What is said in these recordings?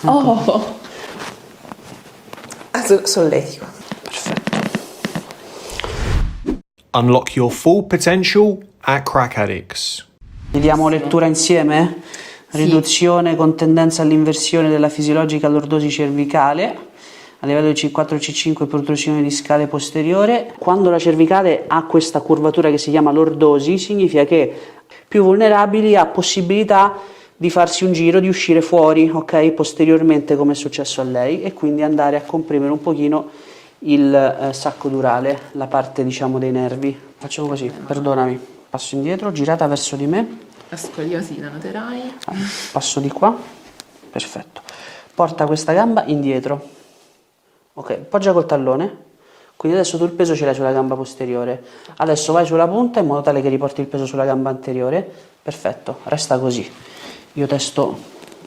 Oh! Solletico. Perfetto. Unlock your full potential at Crack Addicts. Diamo lettura insieme? Sì. Riduzione con tendenza all'inversione della fisiologica lordosi cervicale a livello di C4 e C5, protrusione discale posteriore. Quando la cervicale ha questa curvatura che si chiama lordosi, significa che più vulnerabili ha possibilità di farsi un giro, di uscire fuori, ok, posteriormente, come è successo a lei, e quindi andare a comprimere un pochino il sacco durale, la parte diciamo dei nervi. Facciamo così, perdonami, passo indietro, girata verso di me. La scoliosi la noterai. Passo di qua, perfetto. Porta questa gamba indietro, ok, poggia col tallone, quindi adesso tu il peso ce l'hai sulla gamba posteriore. Adesso vai sulla punta in modo tale che riporti il peso sulla gamba anteriore, perfetto, resta così. Io testo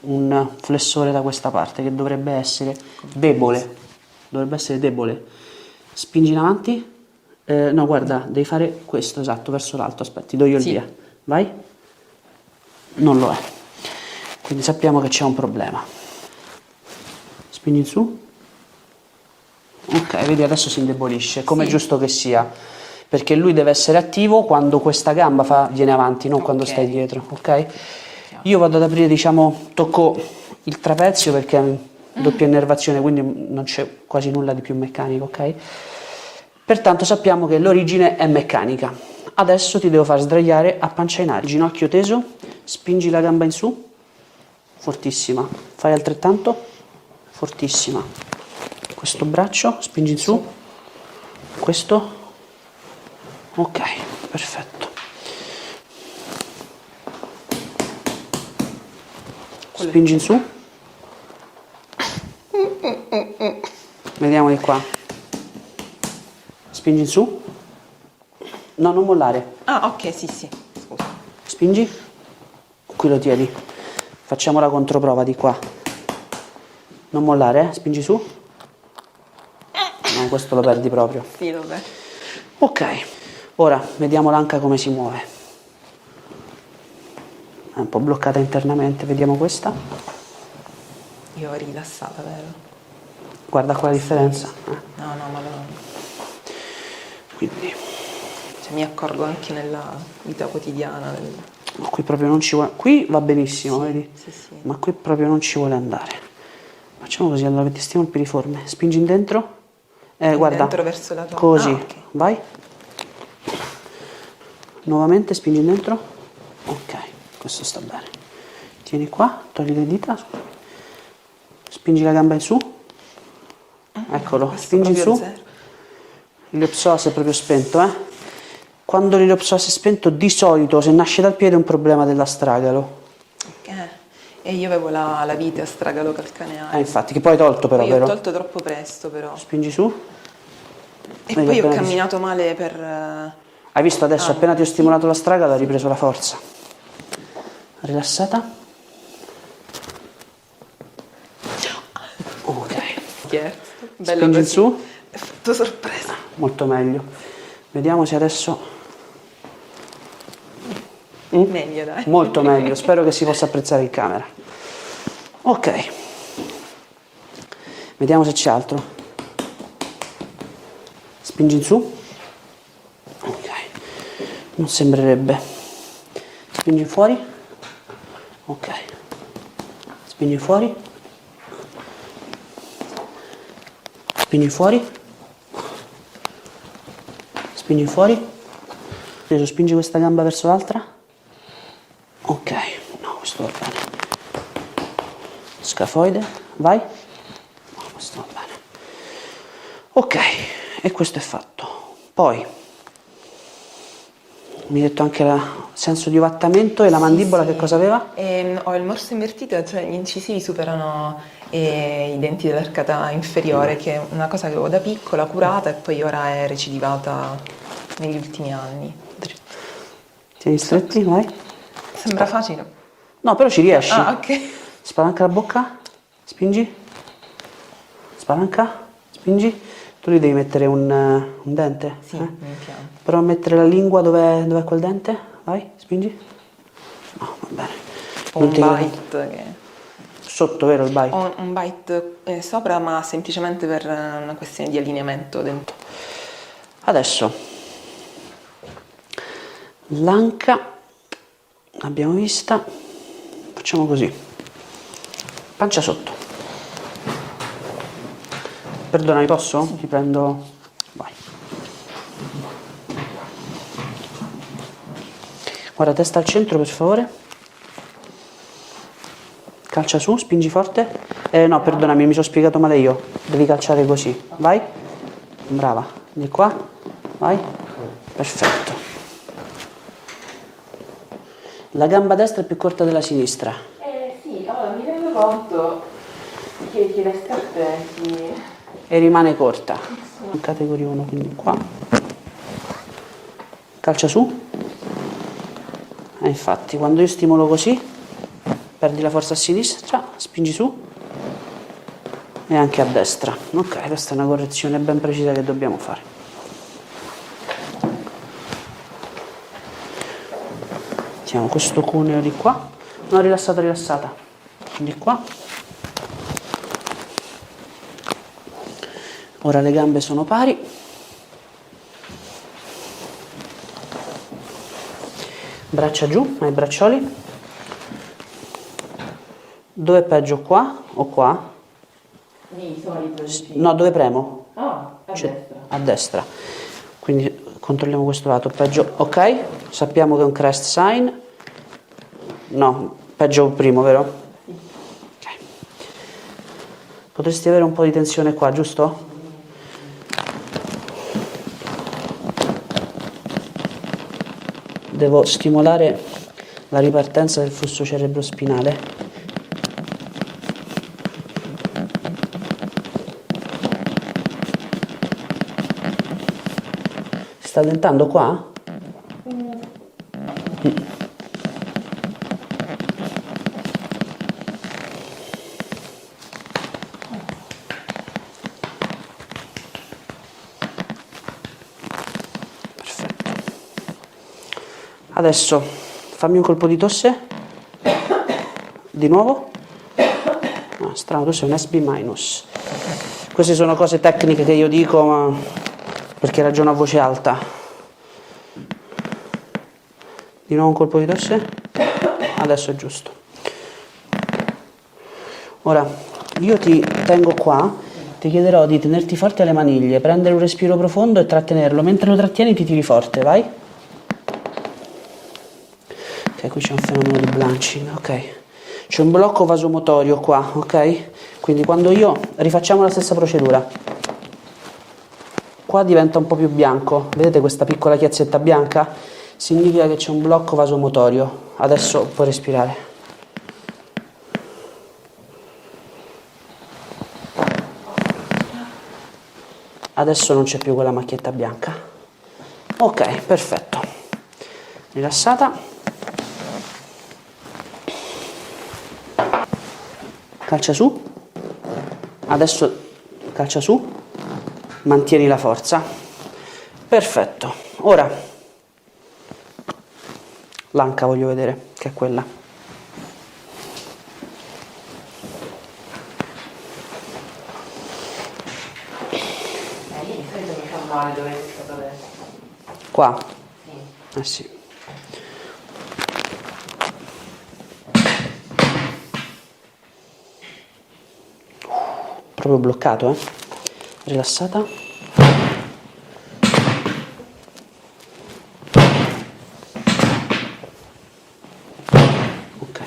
un flessore da questa parte che dovrebbe essere debole, spingi in avanti, no guarda, devi fare questo, esatto, verso l'alto, aspetta, ti do io il via, vai, non lo è, quindi sappiamo che c'è un problema, spingi in su, ok, vedi adesso si indebolisce, come è giusto che sia, perché lui deve essere attivo quando questa gamba viene avanti, non quando stai dietro, ok? Io vado ad aprire, diciamo, tocco il trapezio perché è doppia innervazione, quindi non c'è quasi nulla di più meccanico, ok? Pertanto sappiamo che l'origine è meccanica. Adesso ti devo far sdraiare a pancia in aria, ginocchio teso, spingi la gamba in su, fortissima, fai altrettanto, fortissima. Questo braccio, spingi in su, questo, ok, perfetto. Spingi in su. Vediamo di qua. Spingi in su. No, non mollare. Ah, ok, sì, scusa. Spingi. Qui lo tieni. Facciamo la controprova di qua. Non mollare, spingi su. No, questo lo perdi proprio. Sì, vabbè. Ok, ora vediamo l'anca come si muove. È un po' bloccata internamente, vediamo questa. Io ho rilassata, vero? Guarda qua la differenza. No, ma no. Quindi cioè, mi accorgo anche nella vita quotidiana. Qui proprio non ci vuole. Qui va benissimo, vedi? Sì. Ma qui proprio non ci vuole andare. Facciamo così, allora testiamo il piriforme. Spingi in dentro. Guarda. Dentro verso la tua. Così. Okay. Vai. Nuovamente spingi in dentro. Ok, questo sta bene. Tieni qua, togli le dita. Spingi la gamba in su. Eccolo, spingi in su. L'iliopsoas è proprio spento, Quando l'iliopsoas è spento, di solito, se nasce dal piede, è un problema dell'astragalo. E io avevo la vite astragalo calcaneare. Infatti, che poi hai tolto però, vero? Ho tolto troppo presto, però. Spingi su. E poi ho camminato male per... Hai visto adesso, appena ti ho stimolato l'astragalo, hai ripreso la forza. Rilassata. Ok. Scherzo. Bello Spingi in così. su. Effetto sorpresa. Molto meglio. Vediamo se adesso... Meglio, dai. Molto meglio, spero che si possa apprezzare in camera. Ok. Vediamo se c'è altro. Spingi in su. Ok. Non sembrerebbe. Spingi fuori. Ok. Spingi fuori. Spingi fuori. Spingi fuori. Adesso spingi questa gamba verso l'altra. Ok, no, questo va bene. Scafoide, vai. No, questo va bene. Ok, e questo è fatto. Poi mi hai detto anche il senso di ovattamento e la mandibola che cosa aveva? Ho il morso invertito, cioè gli incisivi superano i denti dell'arcata inferiore, che è una cosa che avevo da piccola, curata, e poi ora è recidivata negli ultimi anni. Tieni stretti, vai. Sembra facile. No, però ci riesci. Ah, ok. Spalanca la bocca, spingi. Spalanca, spingi. Tu gli devi mettere un dente. Sì, mi piace. Prova a mettere la lingua dov'è quel dente. Vai, spingi. No, va bene. Un bite che... sotto, vero il bite? Ho un bite sopra, ma semplicemente per una questione di allineamento dentro. Adesso l'anca l'abbiamo vista, facciamo così, pancia sotto. Perdonami, posso? Sì. Ti prendo, vai. Guarda, testa al centro per favore, calcia su, spingi forte, no perdonami, mi sono spiegato male io, devi calciare così, vai, brava, di qua, vai, perfetto. La gamba destra è più corta della sinistra. Sì, allora mi rendo conto che le scarpe E rimane corta. In categoria 1, quindi qua. Calcia su. Infatti, quando io stimolo così, perdi la forza a sinistra, spingi su. E anche a destra. Ok, questa è una correzione ben precisa che dobbiamo fare. Mettiamo questo cuneo di qua. No, rilassata, rilassata. Di qua. Ora le gambe sono pari. Braccia giù, ai braccioli. Dove è peggio, qua o qua? di solito. No, dove premo? A destra. A destra. Quindi controlliamo questo lato. Peggio, ok? Sappiamo che è un crest sign. No, peggio primo, vero? Sì. Ok. Potresti avere un po' di tensione qua, giusto? Devo stimolare la ripartenza del flusso cerebrospinale. Si sta allentando qua? Adesso fammi un colpo di tosse. Di nuovo. No, strano, tu sei un SB minus. Queste sono cose tecniche che io dico, ma perché ragiono a voce alta. Di nuovo un colpo di tosse. Adesso è giusto. Ora, io ti tengo qua, ti chiederò di tenerti forte alle maniglie, prendere un respiro profondo e trattenerlo. Mentre lo trattieni ti tiri forte, vai. Ok, qui c'è un fenomeno di blanching, ok. C'è un blocco vasomotorio qua, ok? Quindi quando io rifacciamo la stessa procedura, qua diventa un po' più bianco, vedete questa piccola chiazzetta bianca? Significa che c'è un blocco vasomotorio. Adesso puoi respirare. Adesso non c'è più quella macchietta bianca. Ok, perfetto. Rilassata. Calcia su. Adesso calcia su. Mantieni la forza. Perfetto. Ora l'anca voglio vedere, che è quella. Io di solito mi fa male dove è stato adesso. Qua? Sì. Sì. Proprio bloccato, eh? Rilassata. Ok.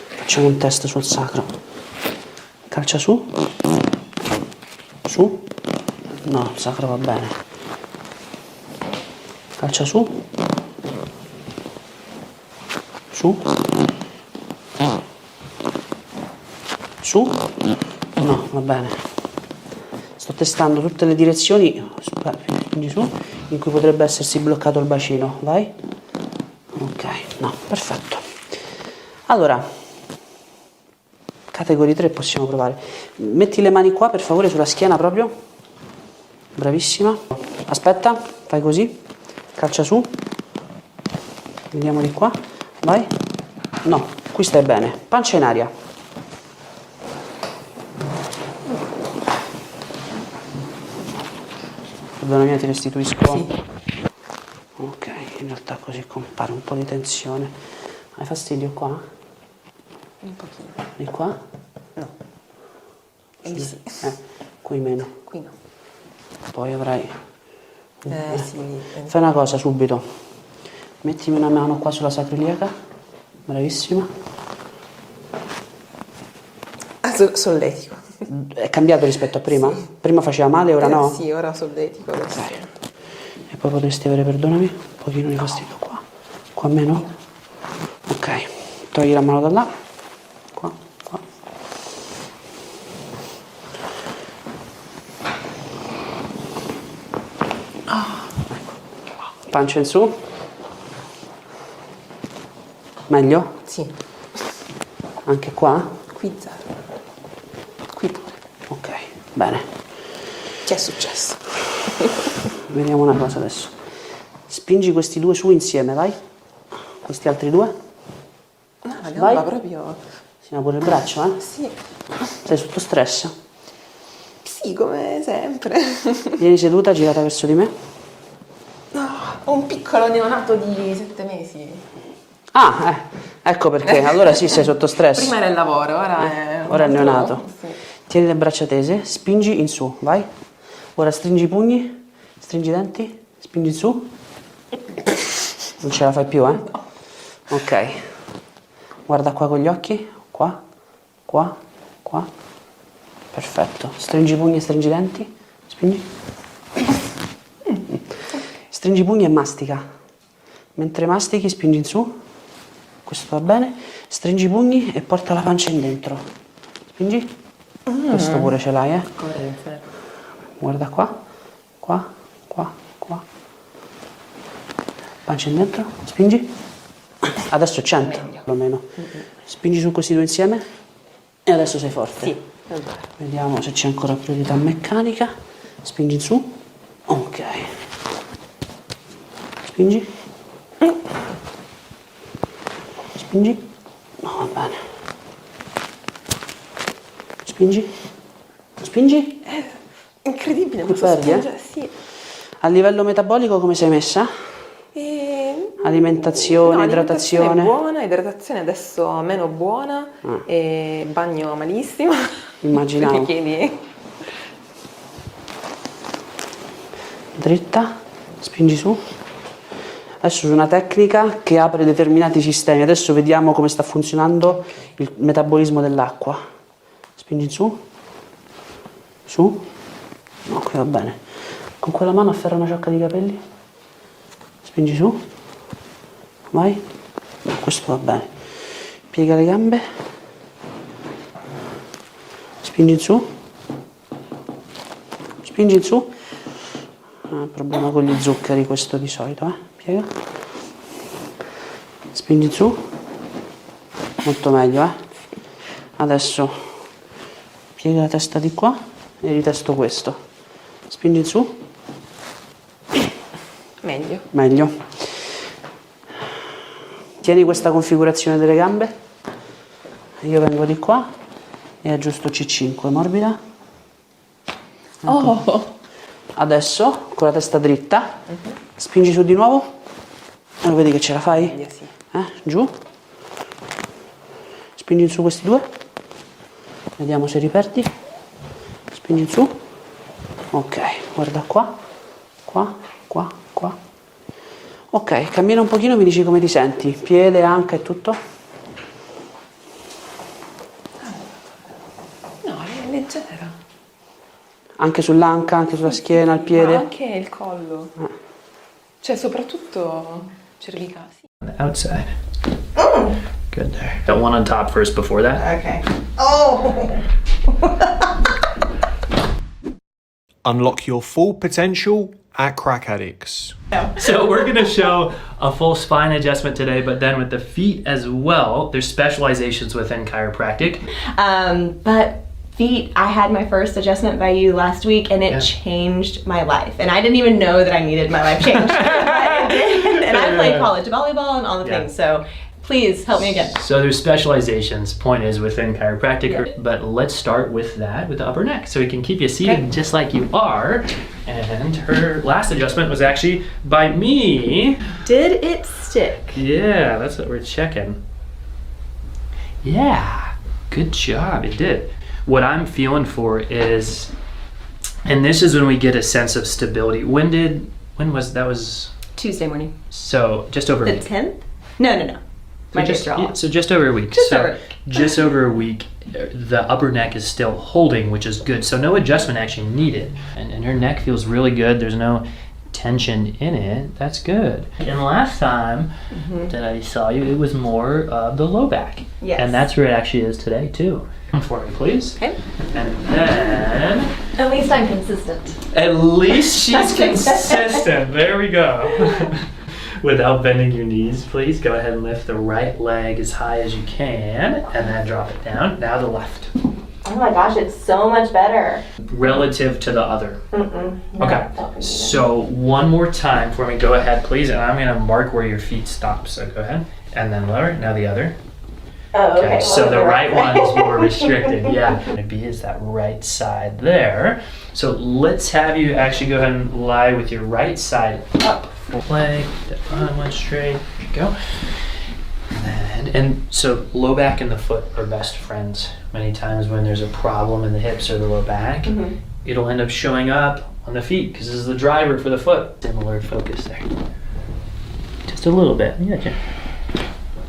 Facciamo un test sul sacro. Calcia su. Su. No, il sacro va bene. Calcia su. Su. Su. No, va bene. Sto testando tutte le direzioni, quindi su, in cui potrebbe essersi bloccato il bacino. Vai. Ok, no, perfetto. Allora, categoria 3 possiamo provare. Metti le mani qua, per favore, sulla schiena proprio. Bravissima. Aspetta, fai così. Calcia su. Vediamo di qua. Vai. No, qui stai bene. Pancia in aria. Perdonami, ti restituisco. Sì. Ok, in realtà così compare un po' di tensione. Hai fastidio qua? Un pochino. Di qua? No. Lì sì. Qui meno. Qui no. Poi avrai... Sì, lì. Fai una cosa subito. Mettimi una mano qua sulla sacroiliaca. Bravissima. Solletico. È cambiato rispetto a prima? Sì. Prima faceva male, ora no? Sì, ora solletico adesso. E poi potresti avere, perdonami, un pochino di fastidio qua. Qua meno? Ok. Togli la mano da là. Qua, qua. Pancia in su. Meglio? Sì. Anche qua? Qui zero. Qui pure. Ok, bene. Che è successo? Vediamo una cosa adesso. Spingi questi due su insieme, vai. Questi altri due. No, la gamba Vai. proprio... Si ma pure il braccio, eh? Sì. Sei sotto stress? Sì, come sempre. Vieni seduta, girata verso di me. Ho un piccolo neonato di 7 mesi. Ah, ecco perché. Allora sì, sei sotto stress. Prima era il lavoro, ora è... Ora è neonato. Sì. Tieni le braccia tese, spingi in su, vai. Ora stringi i pugni, stringi i denti, spingi in su. Non ce la fai più, eh? No. Ok. Guarda qua con gli occhi, qua, qua, qua. Perfetto. Stringi i pugni e stringi i denti, spingi. Stringi i pugni e mastica. Mentre mastichi spingi in su. Questo va bene. Stringi i pugni e porta la pancia in dentro. Spingi. Questo pure ce l'hai, eh? Corrente. Guarda qua, qua, qua, qua. Pancia in dentro, spingi. Adesso 100, perlomeno. Spingi su questi due insieme e adesso sei forte. Sì. Vediamo se c'è ancora priorità meccanica. Spingi in su. Ok. Spingi. Spingi. No, va bene. Spingi. Spingi. Incredibile, Ti ma perdi, spinge, sì. A livello metabolico come sei messa? Alimentazione, No, idratazione. alimentazione buona, idratazione adesso meno buona, e bagno malissimo. Immaginavo. Se mi chiedi. Dritta, spingi su. Adesso c'è una tecnica che apre determinati sistemi. Adesso vediamo come sta funzionando il metabolismo dell'acqua. Spingi in su. Su. No, qui va bene. Con quella mano afferra una ciocca di capelli. Spingi su. Vai. No, questo va bene. Piega le gambe. Spingi in su. Spingi in su. Problema con gli zuccheri questo di solito, eh? Piega. Spingi in su. Molto meglio, eh? Adesso piega la testa di qua e ritesto questo. Spingi in su. Meglio. Meglio. Tieni questa configurazione delle gambe. Io vengo di qua e aggiusto C5, morbida. Oh! Adesso con la testa dritta spingi su di nuovo e lo vedi che ce la fai? Meglio, sì. Giù. Spingi in su questi due. Vediamo se riperdi. Spingi in su. Ok, guarda qua. Qua, qua, qua. Ok, cammina un pochino, mi dici come ti senti. Piede, anca e tutto? No, è leggera. Anche sull'anca, anche sulla schiena, il piede? Ma anche il collo. Cioè, soprattutto cervicale. Sì. On the outside. Good there. That one on top first before that. Ok. Oh! Unlock your full potential at Crack Addicts. So we're gonna show a full spine adjustment today, but then with the feet as well. There's specializations within chiropractic. But feet, I had my first adjustment by you last week and it Yeah. changed my life. And I didn't even know that I needed my life changed. But it did. And I played college volleyball and all the Yeah. things. So Please help me again. So there's specializations, point is, within chiropractic, Yeah. but let's start with that, with the upper neck, so we can keep you seated just like you are. And her last adjustment was actually by me. Did it stick? Yeah, that's what we're checking. Yeah, good job, it did. What I'm feeling for is, and this is when we get a sense of stability. When was that? Was Tuesday morning. so just over a The week. 10th? No. My days Just, are yeah, off. so just over a week. Just so over a week. just over a week, the upper neck is still holding, which is good. So no adjustment actually needed. And her neck feels really good. There's no tension in it. That's good. And last time that I saw you, it was more of the low back. Yes. And that's where it actually is today too. Come for me, please. Okay. And then, At least I'm consistent. at least she's consistent. There we go. Without bending your knees, please go ahead and lift the right leg as high as you can, and then drop it down. Now the left, Oh my gosh, it's so much better. relative to the other. No, Okay, so one more time for me. Go ahead, please, and I'm gonna mark where your feet stop. So go ahead, and then lower. Now the other. Oh, okay. So the right one is more restricted. Yeah, gonna be is that right side there. So let's have you actually go ahead and lie with your right side up. Full leg, the bottom one straight. There you go. And so low back and the foot are best friends. Many times when there's a problem in the hips or the low back, it'll end up showing up on the feet because this is the driver for the foot. Similar focus there. Just a little bit. Yeah, okay.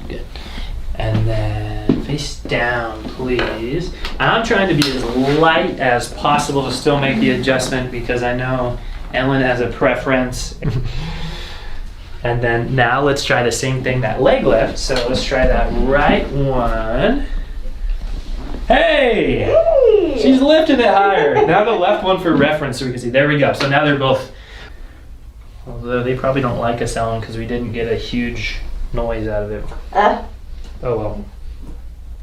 Good. And then face down, please. And I'm trying to be as light as possible to still make the adjustment because I know Ellen has a preference. And then now let's try the same thing, that leg lift. So let's try that right one. Hey! She's lifting it higher. Now the left one for reference so we can see. There we go. So now they're both, although they probably don't like us, Ellen, because we didn't get a huge noise out of it. Oh well.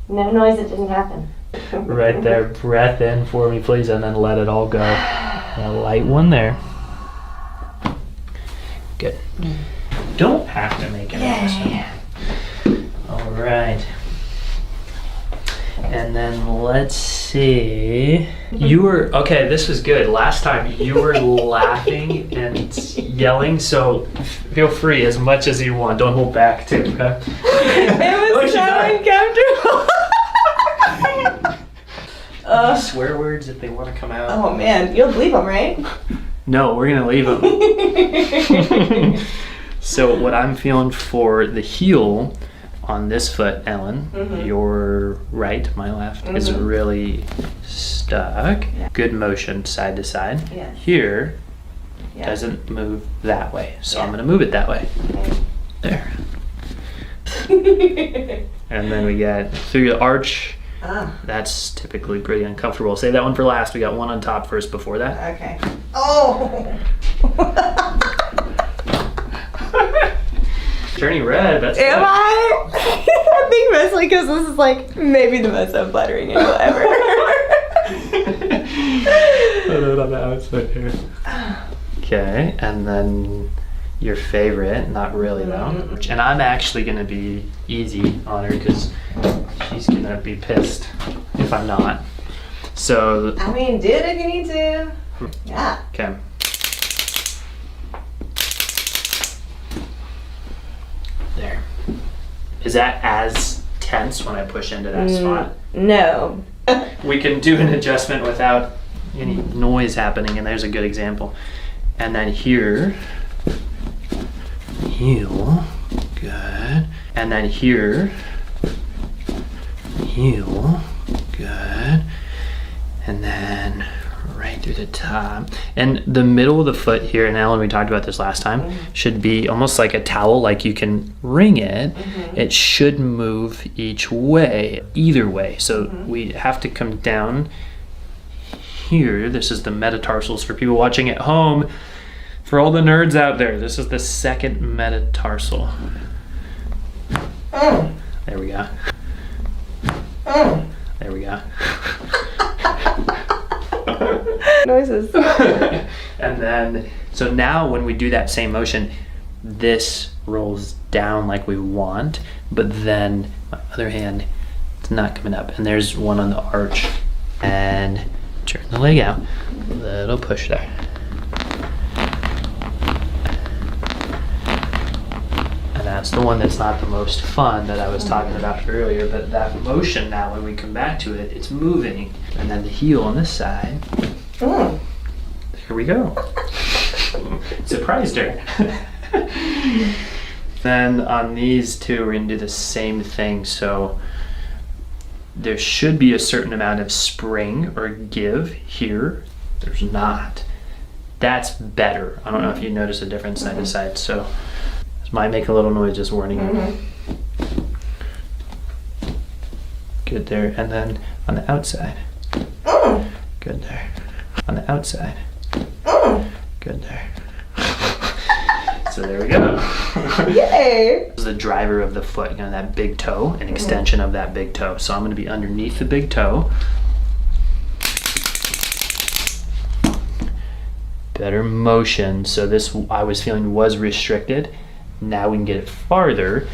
No noise, it didn't happen. Right there. Breath in for me, please, and then let it all go. A light one there. Good. Don't have to make an adjustment. All right. And then let's see. You were, okay, this was good. Last time you were laughing and yelling, so feel free as much as you want. Don't hold back too, okay? It was so uncomfortable. Swear words if they want to come out. Oh man, you'll believe them, right? No, we're gonna leave them. So what I'm feeling for the heel on this foot, Ellen, your right, my left, is really stuck. Yeah. Good motion side to side. Yes. Here Yeah. doesn't move that way, so Yeah. I'm gonna move it that way. There. And then we get through the arch. That's typically pretty uncomfortable. Save that one for last. We got one on top first before that. Okay. Oh! Turning red, that's Am good. I? I think mostly because this is like maybe the most unflattering angle ever. Put it on the outside here. Okay, and then your favorite, not really though. And I'm actually gonna be easy on her because she's gonna be pissed if I'm not. So, I mean, do it if you need to. Yeah. okay. There. Is that as tense when I push into that spot? No. We can do an adjustment without any noise happening, and there's a good example. And then here, heel, good. And then here, heel, good. And then right through the top. And the middle of the foot here, and Alan, we talked about this last time, should be almost like a towel, like you can wring it. It should move each way, either way. So we have to come down here. This is the metatarsals for people watching at home. For all the nerds out there, this is the second metatarsal. There we go. There we go. Noises. And then, so now when we do that same motion, this rolls down like we want, but then my other hand, it's not coming up. And there's one on the arch. And turn the leg out. Little push there. And that's the one that's not the most fun that I was talking about earlier, but that motion now, when we come back to it, it's moving. And then the heel on this side. Here we go. Surprised her. Then on these two, we're gonna do the same thing. So there should be a certain amount of spring or give here. There's not. That's better. I don't know if you notice a difference side to side. So this might make a little noise, just warning you. Good there. And then on the outside. Good there. On the outside. Good there. So there we go. Yay! This is the driver of the foot, you know, that big toe, an extension of that big toe. So I'm going to be underneath the big toe. Better motion. So this, I was feeling, was restricted. Now we can get it farther.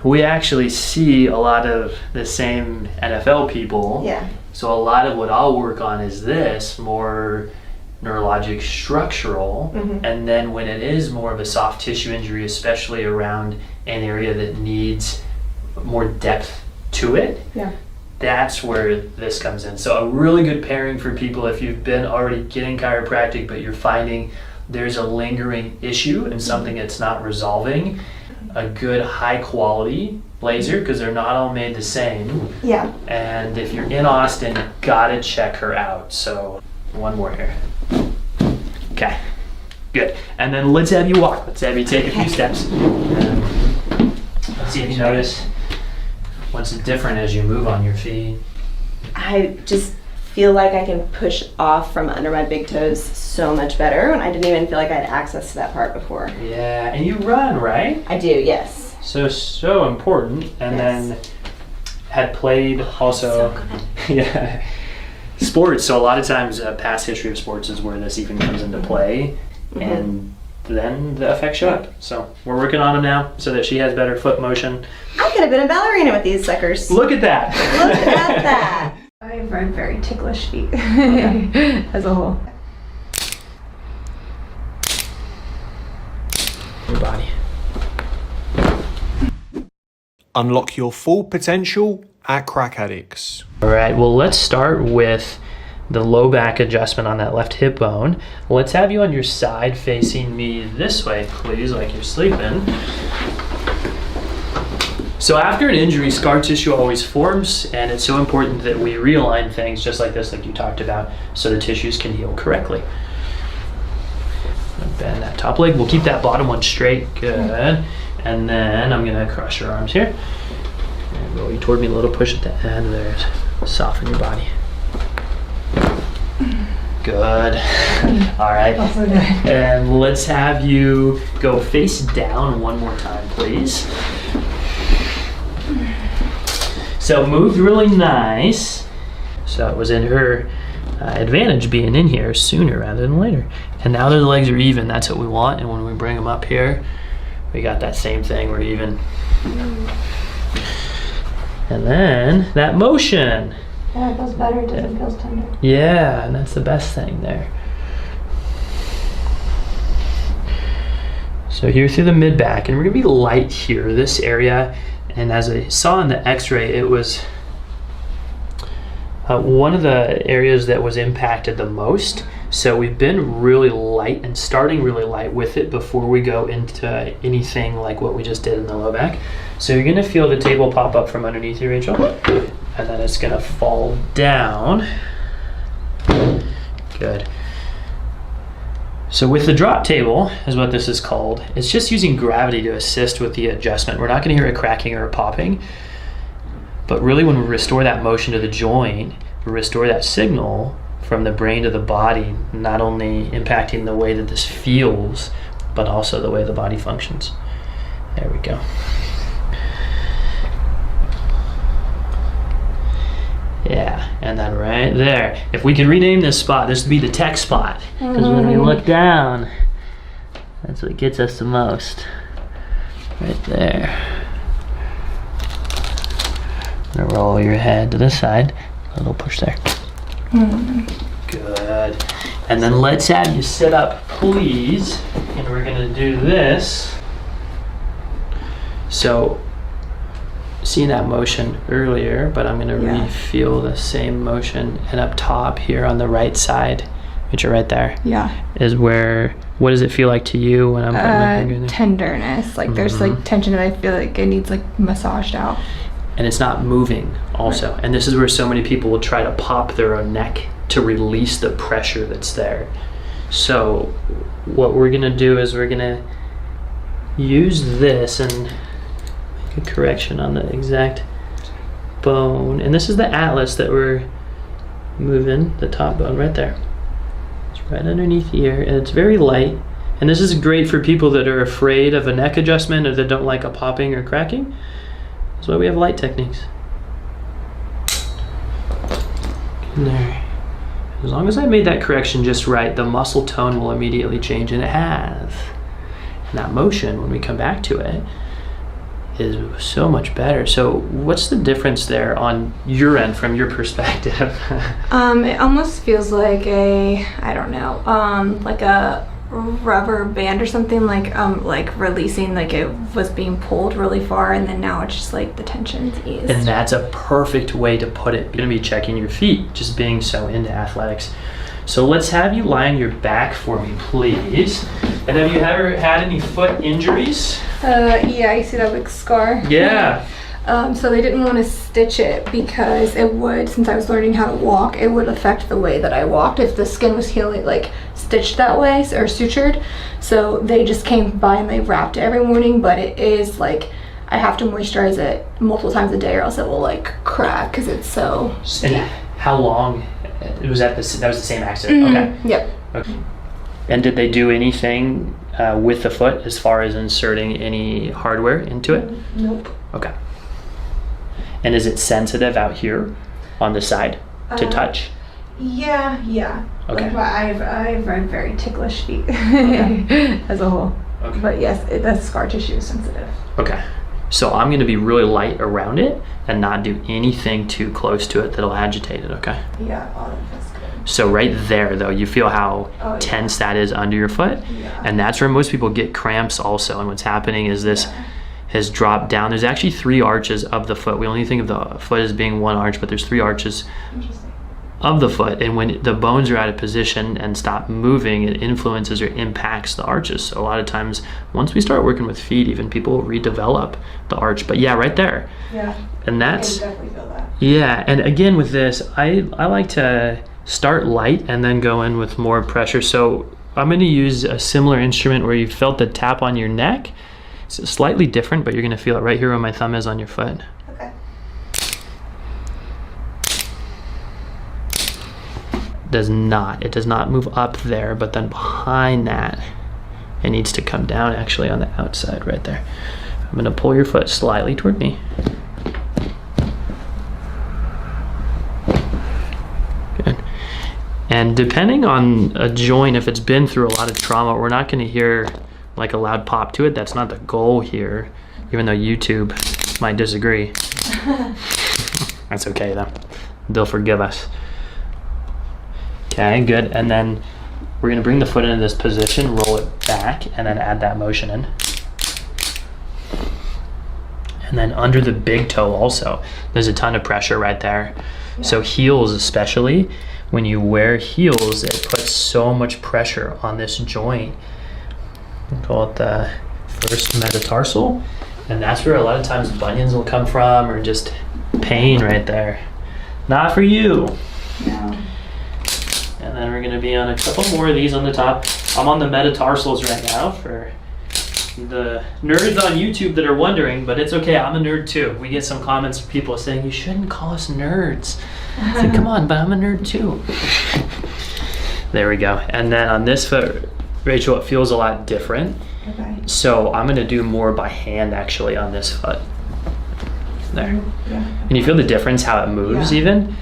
We actually see a lot of the same NFL people. Yeah. So a lot of what I'll work on is this, more neurologic structural, and then when it is more of a soft tissue injury, especially around an area that needs more depth to it, that's where this comes in. So a really good pairing for people if you've been already getting chiropractic but you're finding there's a lingering issue and something that's not resolving, a good high quality laser, because they're not all made the same. Yeah. And if you're in Austin, you gotta check her out. So one more here. Okay, good. And then let's have you walk. Let's have you take a few steps. Let's see if you notice what's different as you move on your feet. I just feel like I can push off from under my big toes so much better, and I didn't even feel like I had access to that part before. Yeah, and you run, right? I do, yes. So important. And then had played also. So good. Yeah. Sports, so a lot of times past history of sports is where this even comes into play, and then the effects show up. So we're working on them now so that she has better foot motion. I could have been a ballerina with these suckers. Look at that. Look at that. I have very ticklish feet as a whole. Your body. Unlock your full potential at Crack Addicts. All right, well, let's start with the low back adjustment on that left hip bone. Let's have you on your side facing me this way, please, like you're sleeping. So after an injury, scar tissue always forms, and it's so important that we realign things just like this, like you talked about, so the tissues can heal correctly. Bend that top leg. We'll keep that bottom one straight. Good. And then I'm going to cross your arms here. And roll you toward me a little, push at the end there. Soften your body. Good. All right. Also good. And let's have you go face down one more time, please. So moved really nice. So it was in her advantage being in here sooner rather than later. And now that the legs are even, that's what we want. And when we bring them up here, we got that same thing, we're even. And then that motion. Yeah, it feels better. It doesn't feel as tender. Yeah, and that's the best thing there. So here through the mid back, and we're gonna be light here, this area. And as I saw in the x-ray, it was one of the areas that was impacted the most. So we've been really light and starting really light with it before we go into anything like what we just did in the low back. So you're gonna feel the table pop up from underneath you, Rachel, and then it's gonna fall down. Good. So with the drop table, is what this is called, it's just using gravity to assist with the adjustment. We're not gonna hear a cracking or a popping, but really when we restore that motion to the joint, we restore that signal from the brain to the body, not only impacting the way that this feels, but also the way the body functions. There we go. Yeah, and then right there. If we could rename this spot, this would be the tech spot. Because when we look down, that's what gets us the most. Right there. Gonna roll your head to the side. A little push there. Good. And then let's have you sit up, please. And we're gonna do this. So, seen that motion earlier, but I'm gonna feel the same motion. And up top here on the right side, which are right there, is where, what does it feel like to you when I'm putting my finger in there? Tenderness. Like there's like tension and I feel like it needs like massaged out. And it's not moving also. Right. And this is where so many people will try to pop their own neck to release the pressure that's there. So what we're gonna do is we're gonna use this and make a correction on the exact bone. And this is the atlas that we're moving, the top bone right there. It's right underneath here, and it's very light. And this is great for people that are afraid of a neck adjustment or that don't like a popping or cracking. That's why we have light techniques. And there. As long as I made that correction just right, the muscle tone will immediately change, and it has. And that motion, when we come back to it, is so much better. So what's the difference there on your end from your perspective? It almost feels like a, I don't know, like a rubber band or something, like releasing, like it was being pulled really far, and then now it's just like the tension's eased. And that's a perfect way to put it. You're gonna be checking your feet, just being so into athletics. So let's have you lie on your back for me, please. And have you ever had any foot injuries? Yeah, you see that big scar? Yeah. So they didn't want to stitch it because it would, since I was learning how to walk, it would affect the way that I walked if the skin was healing, like stitched that way or sutured. So they just came by and they wrapped it every morning, but it is like, I have to moisturize it multiple times a day or else it will like crack because it's so stiff. And how long was that? That was the same accident? Okay. Yep. Okay. And did they do anything with the foot as far as inserting any hardware into it? Nope. Okay. And is it sensitive out here on the side to touch? Yeah. Okay. Like, I have very ticklish feet as a whole. Okay. But yes, the scar tissue is sensitive. Okay. So I'm going to be really light around it and not do anything too close to it that'll agitate it, okay? Yeah, that's good. So right there, though, you feel how tense that is under your foot? Yeah. And that's where most people get cramps also. And what's happening is this has dropped down. There's actually 3 arches of the foot. We only think of the foot as being 1 arch, but there's 3 arches of the foot. And when the bones are out of position and stop moving, it influences or impacts the arches. So a lot of times, once we start working with feet, even people redevelop the arch. But yeah, right there. Yeah. And that's, I definitely feel that. yeah. And again, with this, I like to start light and then go in with more pressure. So I'm going to use a similar instrument where you felt the tap on your neck. It's slightly different, but you're going to feel it right here where my thumb is on your foot. Okay. It does not move up there, but then behind that, it needs to come down actually on the outside right there. I'm going to pull your foot slightly toward me. Good. And depending on a joint, if it's been through a lot of trauma, we're not going to hear like a loud pop to it. That's not the goal here, even though YouTube might disagree. That's okay though. They'll forgive us. Okay, good. And then we're going to bring the foot into this position, roll it back, and then add that motion in. And then under the big toe also, there's a ton of pressure right there. Yeah. So heels especially, when you wear heels, it puts so much pressure on this joint. We call it the first metatarsal. And that's where a lot of times bunions will come from, or just pain right there. Not for you. No. And then we're going to be on a couple more of these on the top. I'm on the metatarsals right now for the nerds on YouTube that are wondering, but it's okay. I'm a nerd too. We get some comments from people saying, you shouldn't call us nerds. I said, come on, but I'm a nerd too. There we go. And then on this foot, Rachel, it feels a lot different. Okay. So I'm going to do more by hand actually on this foot. There. Yeah. And you feel the difference how it moves even?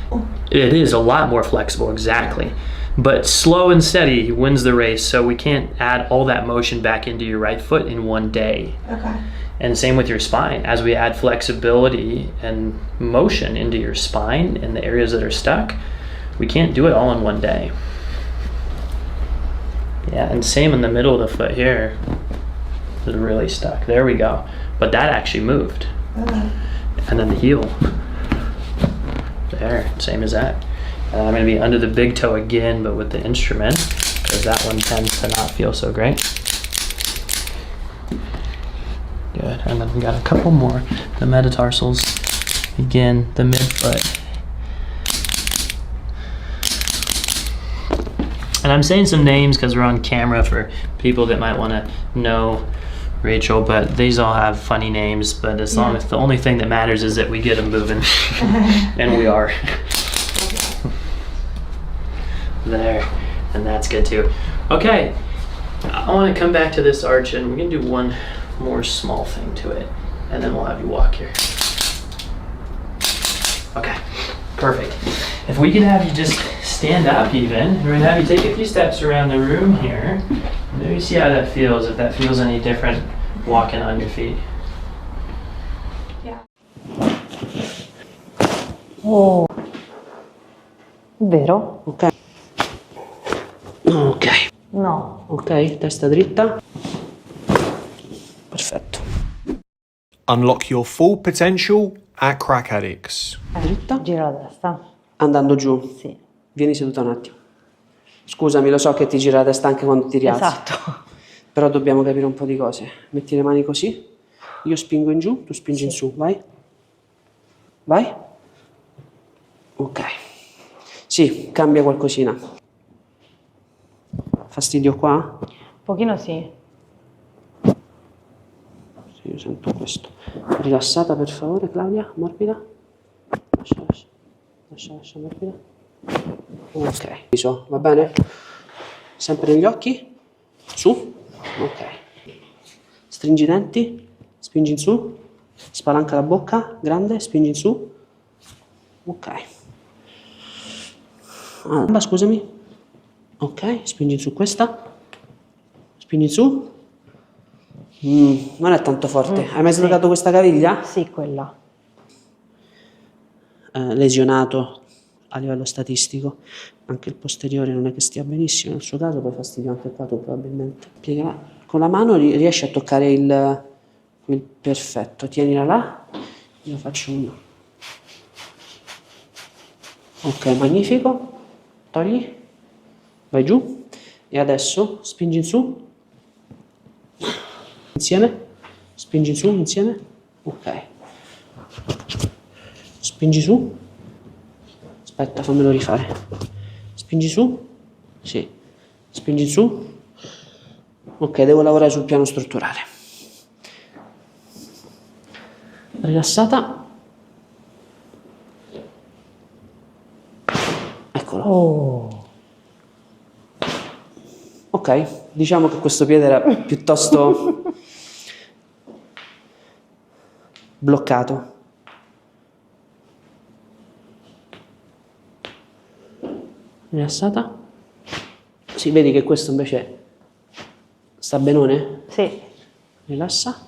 It is a lot more flexible, exactly. But slow and steady wins the race, so we can't add all that motion back into your right foot in one day. Okay. And same with your spine. As we add flexibility and motion into your spine and the areas that are stuck, we can't do it all in one day. Yeah, and same in the middle of the foot here. It's really stuck. There we go. But that actually moved. And then the heel. There, same as that. And I'm going to be under the big toe again, but with the instrument, because that one tends to not feel so great. Good, and then we got a couple more. The metatarsals, again, the midfoot. And I'm saying some names because we're on camera for people that might want to know Rachel, but these all have funny names, but as long as the only thing that matters is that we get them moving. And we are. There, and that's good too. Okay, I want to come back to this arch and we're going to do one more small thing to it, and then we'll have you walk here. Okay, perfect. If we could have you just stand up even, we're going to have you take a few steps around the room here. Maybe see how that feels, if that feels any different walking on your feet. Yeah. Oh. Vero? Ok. Ok. No. Ok, testa dritta. Perfetto. Unlock your full potential at Crack Addicts. Dritta. Gira la testa. Andando giù. Sì. Vieni seduta un attimo. Scusami, lo so che ti gira la testa anche quando ti rialzi. Esatto. Però dobbiamo capire un po' di cose. Metti le mani così. Io spingo in giù, tu spingi in su. Vai. Vai. Ok. Sì, cambia qualcosina. Fastidio qua? Un pochino sì. Sì, io sento questo. Rilassata per favore, Claudia, morbida. Lascia, morbida. Ok. Va bene? Sempre negli occhi. Su. Ok. Stringi i denti. Spingi in su. Spalanca la bocca. Grande. Spingi in su. Ok. Gamba, scusami. Ok. Spingi in su questa. Spingi in su. Non è tanto forte. Hai mai slagato questa caviglia? Sì, quella. Lesionato a livello statistico. Anche il posteriore non è che stia benissimo, nel suo caso poi fastidio anche qua tu probabilmente. Piegala. Con la mano riesci a toccare il perfetto, tienila là, io faccio uno. Ok, magnifico, togli, vai giù e adesso spingi in su, insieme, spingi in su, insieme, ok, spingi su, aspetta fammelo rifare. Spingi su, sì, spingi su, ok, devo lavorare sul piano strutturale. Rilassata, eccolo. Oh. Ok, diciamo che questo piede era piuttosto bloccato. Rilassata? Sì, vedi che questo invece sta benone? Sì. Rilassa.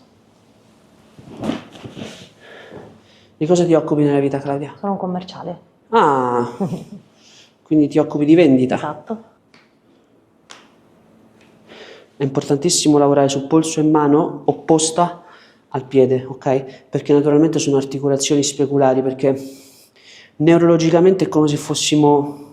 Di cosa ti occupi nella vita, Claudia? Sono un commerciale. Ah, quindi ti occupi di vendita. Esatto. È importantissimo lavorare su polso e mano opposta al piede, ok? Perché naturalmente sono articolazioni speculari, perché neurologicamente è come se fossimo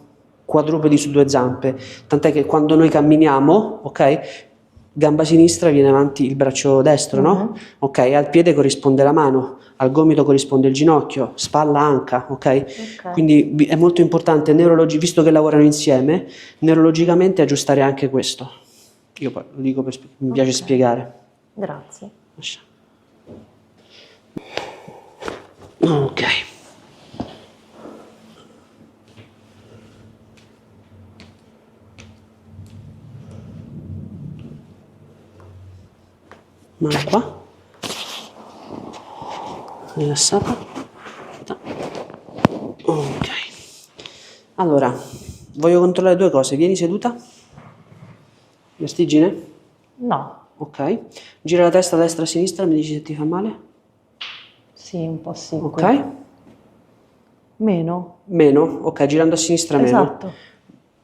quadrupedi su due zampe, tant'è che quando noi camminiamo, ok, gamba sinistra viene avanti il braccio destro, no? Ok, al piede corrisponde la mano, al gomito corrisponde il ginocchio, spalla, anca, ok? Quindi è molto importante, visto che lavorano insieme, neurologicamente aggiustare anche questo. Io poi lo dico perché mi piace spiegare. Grazie. Ok. Mano qua, rilassata. Ok, allora Voglio controllare due cose. Vieni seduta. Vertigine? No, Ok. Gira la testa a destra a sinistra, mi dici se ti fa male. sì, un po' sì. Ok. Meno? Meno. Ok, girando a sinistra meno. Esatto.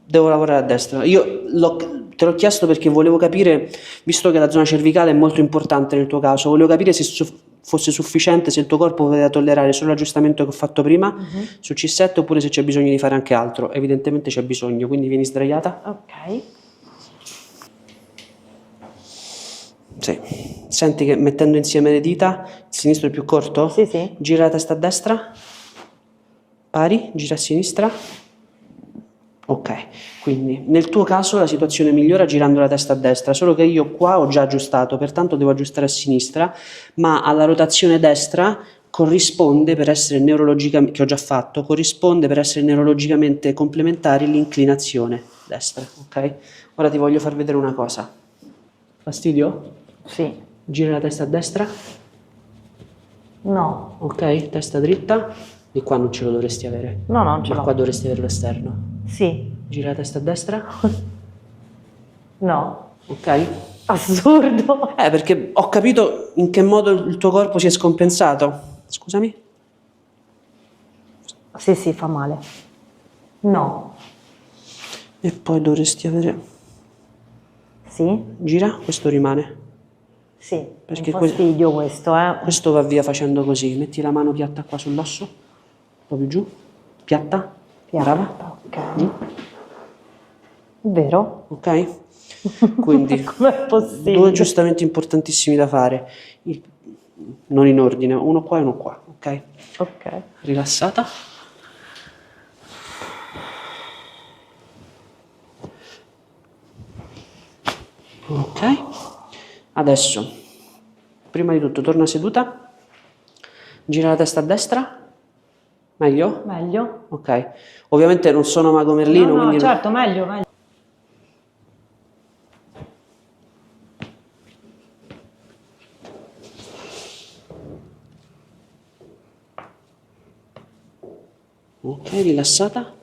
Devo lavorare a destra. Te l'ho chiesto perché volevo capire, visto che la zona cervicale è molto importante nel tuo caso, volevo capire se fosse sufficiente, se il tuo corpo poteva tollerare solo l'aggiustamento che ho fatto prima su C7 oppure se c'è bisogno di fare anche altro. Evidentemente c'è bisogno, quindi vieni sdraiata. Ok. Sì. Senti che mettendo insieme le dita, il sinistro è più corto? Sì, sì. Gira la testa a destra. Pari, gira a sinistra. Ok, quindi nel tuo caso la situazione migliora girando la testa a destra, solo che io qua ho già aggiustato, pertanto devo aggiustare a sinistra, ma alla rotazione destra corrisponde per essere neurologicamente, che ho già fatto, corrisponde per essere neurologicamente complementari l'inclinazione destra, ok? Ora ti voglio far vedere una cosa. Fastidio? Sì. Gira la testa a destra. No. Ok, testa dritta. Di qua non ce lo dovresti avere. No, non ce Ma l'ho. qua dovresti averlo esterno. Sì. Gira la testa a destra. No. Ok? Assurdo. Perché ho capito in che modo il tuo corpo si è scompensato. Scusami? Sì, sì, fa male. No. E poi dovresti avere... Sì? Gira, questo rimane. Sì. Perché Un fastidio questo, questo va via facendo così. Metti la mano piatta qua sull'osso. Un po' più giù. Piatta. Brava. Ok. Vero? Ok? Quindi, Com'è possibile? due aggiustamenti importantissimi da fare. Non in ordine, uno qua e uno qua. Ok? Ok. Rilassata. Ok, adesso prima di tutto torna seduta, gira la testa a destra, meglio? Meglio? Ok, ovviamente non sono Mago Merlino, No, quindi certo, meglio, meglio. Ok, rilassata.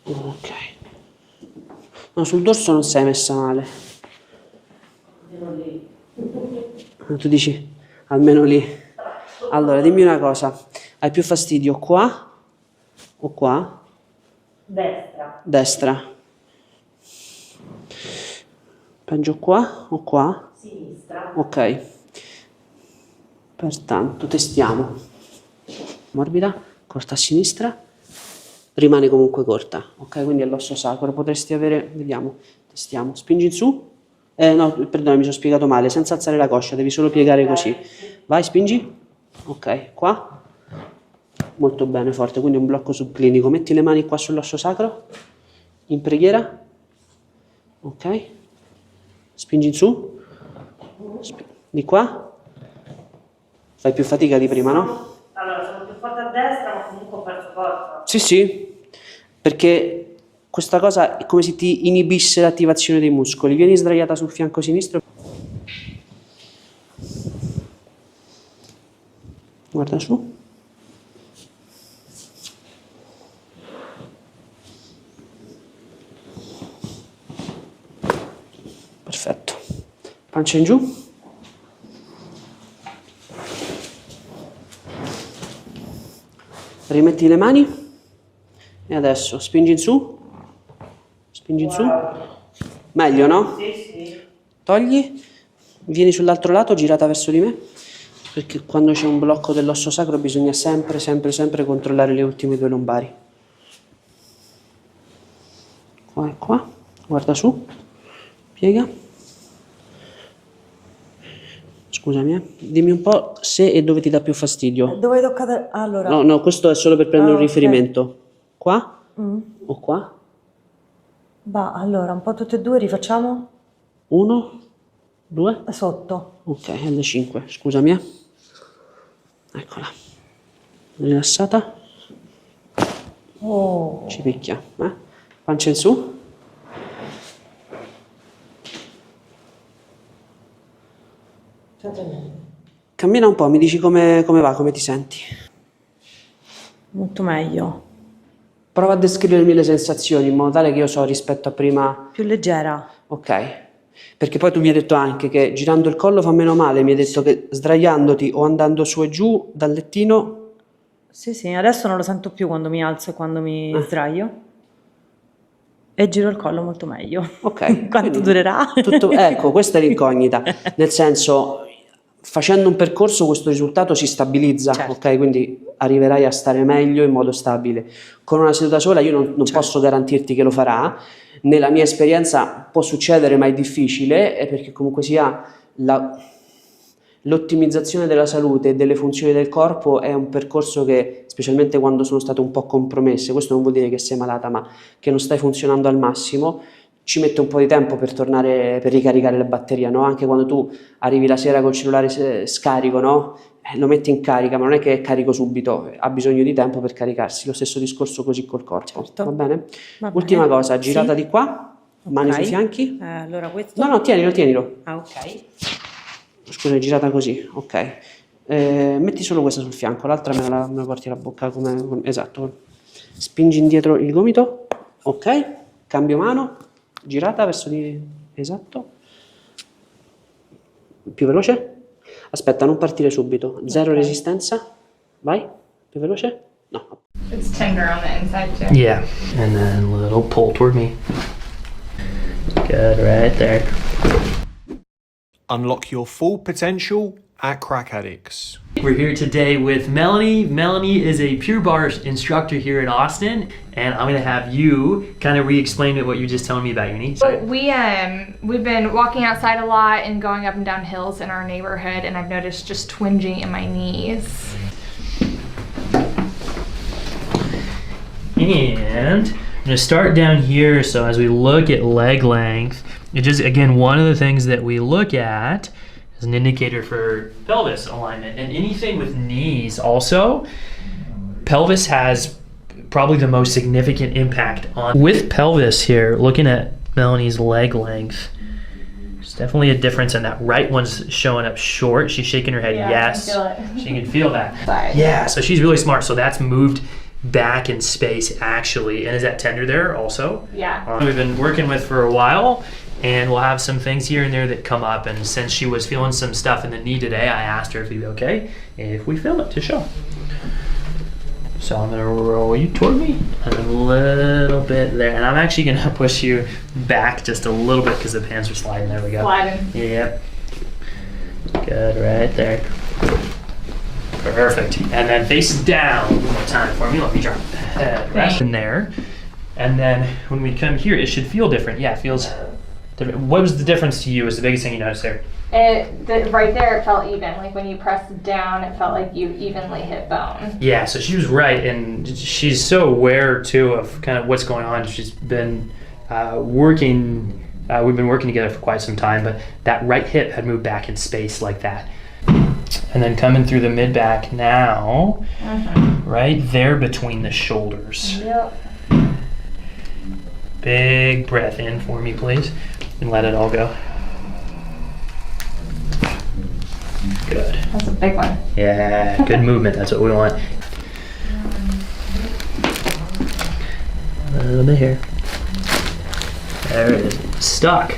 Ok. No, sul dorso non sei messa male. Tu dici, almeno lì. Allora, dimmi una cosa. Hai più fastidio qua o qua? Destra. Destra. Peggio qua o qua? Sinistra. Ok. Pertanto, testiamo. Morbida, corta a sinistra. Rimane comunque corta, ok? Quindi è l'osso sacro, potresti avere, vediamo, testiamo, spingi in su, no, perdona, mi sono spiegato male, senza alzare la coscia, devi solo piegare così, vai, spingi, ok, qua, molto bene, forte, quindi un blocco subclinico, metti le mani qua sull'osso sacro, in preghiera, ok, spingi in su, di qua, fai più fatica di prima, no? Allora, sono più forte a destra, ma comunque ho perso forza. Sì, sì, perché questa cosa è come se ti inibisse l'attivazione dei muscoli. Vieni sdraiata sul fianco sinistro. Guarda su. Perfetto. Pancia in giù. Rimetti le mani. E adesso spingi in su. Spingi in su. Meglio, no? Sì, sì. Togli. Vieni sull'altro lato, girata verso di me. Perché quando c'è un blocco dell'osso sacro bisogna sempre, sempre, sempre controllare le ultime due lombari. Qua e qua. Guarda su. Piega. Scusami, dimmi un po' se e dove ti dà più fastidio. Dove hai toccato? Allora. No, questo è solo per prendere un ok. riferimento. Qua? O qua? Va, allora, un po' tutte e due, rifacciamo? 1, 2. Sotto. Ok, L5, scusami. Eccola. Rilassata. Oh. Ci picchia. Pancia in su. Cammina un po', mi dici come va, come ti senti. Molto meglio. Prova a descrivermi le sensazioni in modo tale che io so rispetto a prima. Più leggera. Ok. Perché poi tu mi hai detto anche che girando il collo fa meno male, mi hai detto che sdraiandoti o andando su e giù dal lettino. Sì, adesso non lo sento più quando mi alzo e quando mi sdraio. E giro il collo molto meglio. Ok. Quanto durerà? Ecco, questa è l'incognita. Nel senso, facendo un percorso questo risultato si stabilizza, Certo. ok? Quindi arriverai a stare meglio in modo stabile. Con una seduta sola io non posso garantirti che lo farà. Nella mia esperienza può succedere, ma è difficile, perché comunque sia l'ottimizzazione della salute e delle funzioni del corpo è un percorso che, specialmente quando sono state un po' compromesse, questo non vuol dire che sei malata, ma che non stai funzionando al massimo, ci mette un po' di tempo per tornare, per ricaricare la batteria, no? Anche quando tu arrivi la sera col cellulare scarico, no? Lo metti in carica, ma non è che è carico subito, ha bisogno di tempo per caricarsi. Lo stesso discorso così col corpo, Certo. va bene? Va Ultima bene. cosa, girata Sì. di qua, mani Ok. sui fianchi. Allora questo? No, tienilo. Ah, ok. Scusa, è girata così, ok. Metti solo questa sul fianco, l'altra me la porti alla bocca, esatto. Spingi indietro il gomito, ok. Cambio mano, girata verso di... esatto. Più veloce. Aspetta, non partire subito. Zero resistenza. Vai. Più veloce. No. It's tender on the inside too. Yeah, and then a little pull toward me. Good, right there. Unlock your full potential at Crack Addicts. We're here today with Melanie. Melanie is a Pure Barre instructor here in Austin, and I'm gonna have you kind of re-explain what you were just telling me about your knee. So we've been walking outside a lot and going up and down hills in our neighborhood, and I've noticed just twinging in my knees. And I'm gonna start down here. So as we look at leg length, it just, again, one of the things that we look at is an indicator for pelvis alignment, and anything with knees also. Pelvis has probably the most significant impact on. With pelvis here, looking at Melanie's leg length, there's definitely a difference, and that right one's showing up short. She's shaking her head, Yeah, yes. I can feel it. She can feel that. Sorry. Yeah, so she's really smart. So that's moved back in space actually. And is that tender there also? Yeah. We've been working with for a while, and we'll have some things here and there that come up. And since she was feeling some stuff in the knee today, I asked her if it'd be okay if we film it to show. So I'm gonna roll you toward me and a little bit there. And I'm actually gonna push you back just a little bit because the pants are sliding. There we go. Sliding. Yep. Good, right there. Perfect. And then face down one more time for me. Let me drop the head rest in there. And then when we come here, it should feel different. Yeah, it feels different. What was the difference to you? Was the biggest thing you noticed there? Right there, it felt even. Like when you pressed down, it felt like you evenly hit bone. Yeah, so she was right, and she's so aware too of kind of what's going on. She's been working. We've been working together for quite some time, but that right hip had moved back in space like that. And then coming through the mid back now, right there between the shoulders. Yep. Big breath in for me, please, and let it all go. Good. That's a big one. Yeah, good movement. That's what we want. A little bit here. There it is. Stuck.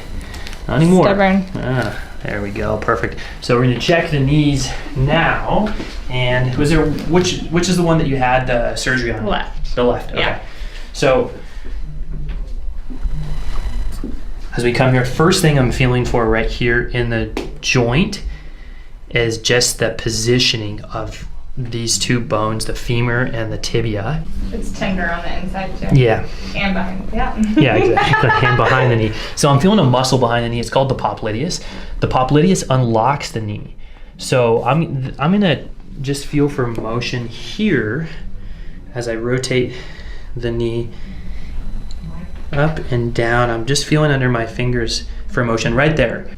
Not anymore. Stubborn. Ah, there we go. Perfect. So we're gonna check the knees now. And was there which is the one that you had the surgery on? Left. The left. Okay. Yeah. So as we come here, first thing I'm feeling for right here in the joint is just the positioning of these two bones, the femur and the tibia. It's tender on the inside too. Yeah. And behind. Yeah. Yeah, exactly. And behind the knee. So I'm feeling a muscle behind the knee. It's called the popliteus. The popliteus unlocks the knee. So I'm gonna just feel for motion here as I rotate the knee up and down. I'm just feeling under my fingers for motion right there.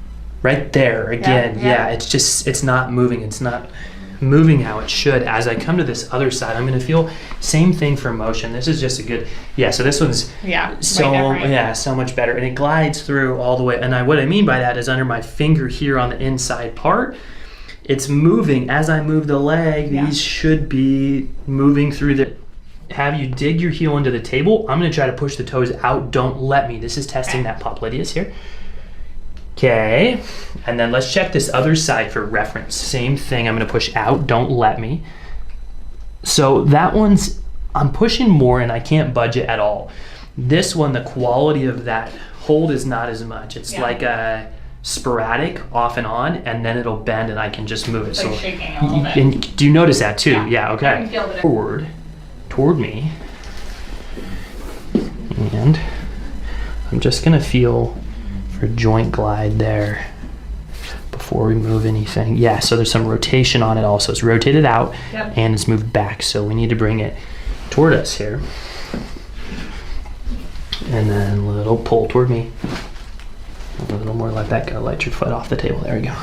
Right there again. Yeah. It's not moving. It's not moving how it should. As I come to this other side, I'm gonna feel same thing for motion. This is just a good, so this one's so much better, and it glides through all the way. And what I mean by that is under my finger here on the inside part, it's moving as I move the leg. These should be moving through the have you dig your heel into the table. I'm gonna try to push the toes out. Don't let me. This is testing that popliteus here. Okay, and then let's check this other side for reference. Same thing, I'm gonna push out, don't let me. So that one's, I'm pushing more and I can't budge it at all. This one, the quality of that hold is not as much. It's like a sporadic off and on, and then it'll bend and I can just move it. It's so like shaking a little bit. and do you notice that too? Yeah, I okay. can feel it. Forward, toward me. And I'm just gonna feel for joint glide there before we move anything. Yeah, so there's some rotation on it also. It's rotated out and it's moved back. So we need to bring it toward us here. And then a little pull toward me. A little more let that go. Let your foot off the table. There we go.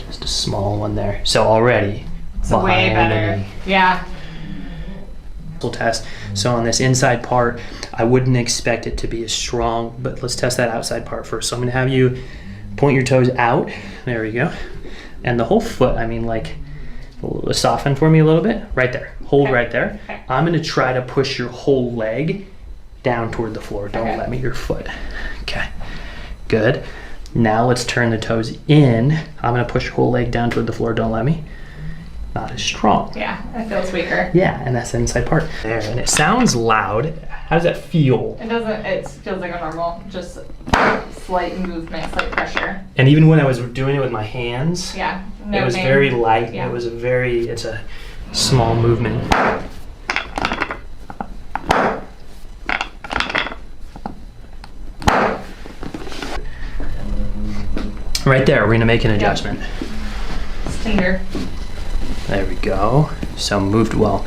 Just a small one there. So already It's way better. Yeah. Test. So on this inside part, I wouldn't expect it to be as strong, but let's test that outside part first. So I'm gonna have you point your toes out. There we go. And the whole foot, I mean, like, soften for me a little bit. Right there. Hold right there. I'm gonna try to push your whole leg down toward the floor. Don't let me, your foot. Okay, good. Now let's turn the toes in. I'm gonna push your whole leg down toward the floor. Don't let me. Not as strong. Yeah, it feels weaker. Yeah, and that's the inside part. There, and it sounds loud. How does that feel? It doesn't, it feels like a normal, just slight movement, slight pressure. And even when I was doing it with my hands, Yeah, it was pain. very light. Yeah. It was it's a small movement. Right there, we're gonna make an adjustment. It's tender. There we go. So moved well.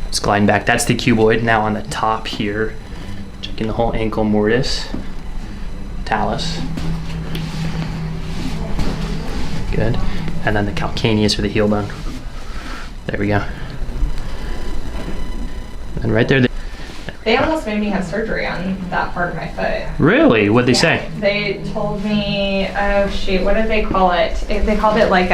It's gliding back. That's the cuboid. Now on the top here, checking the whole ankle mortise, talus. Good. And then the calcaneus for the heel bone. There we go. And right there. They almost made me have surgery on that part of my foot. Really? What'd they say? They told me, oh shoot, what did they call it? They called it like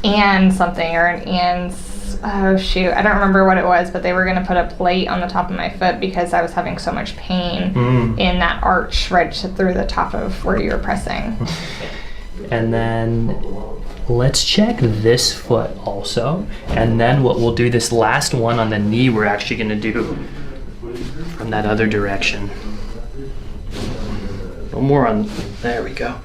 and something, or an and's, oh shoot, I don't remember what it was, but they were gonna put a plate on the top of my foot because I was having so much pain in that arch right through the top of where you were pressing. And then let's check this foot also. And then what we'll do, this last one on the knee, we're actually gonna do from that other direction. A little more on, there we go.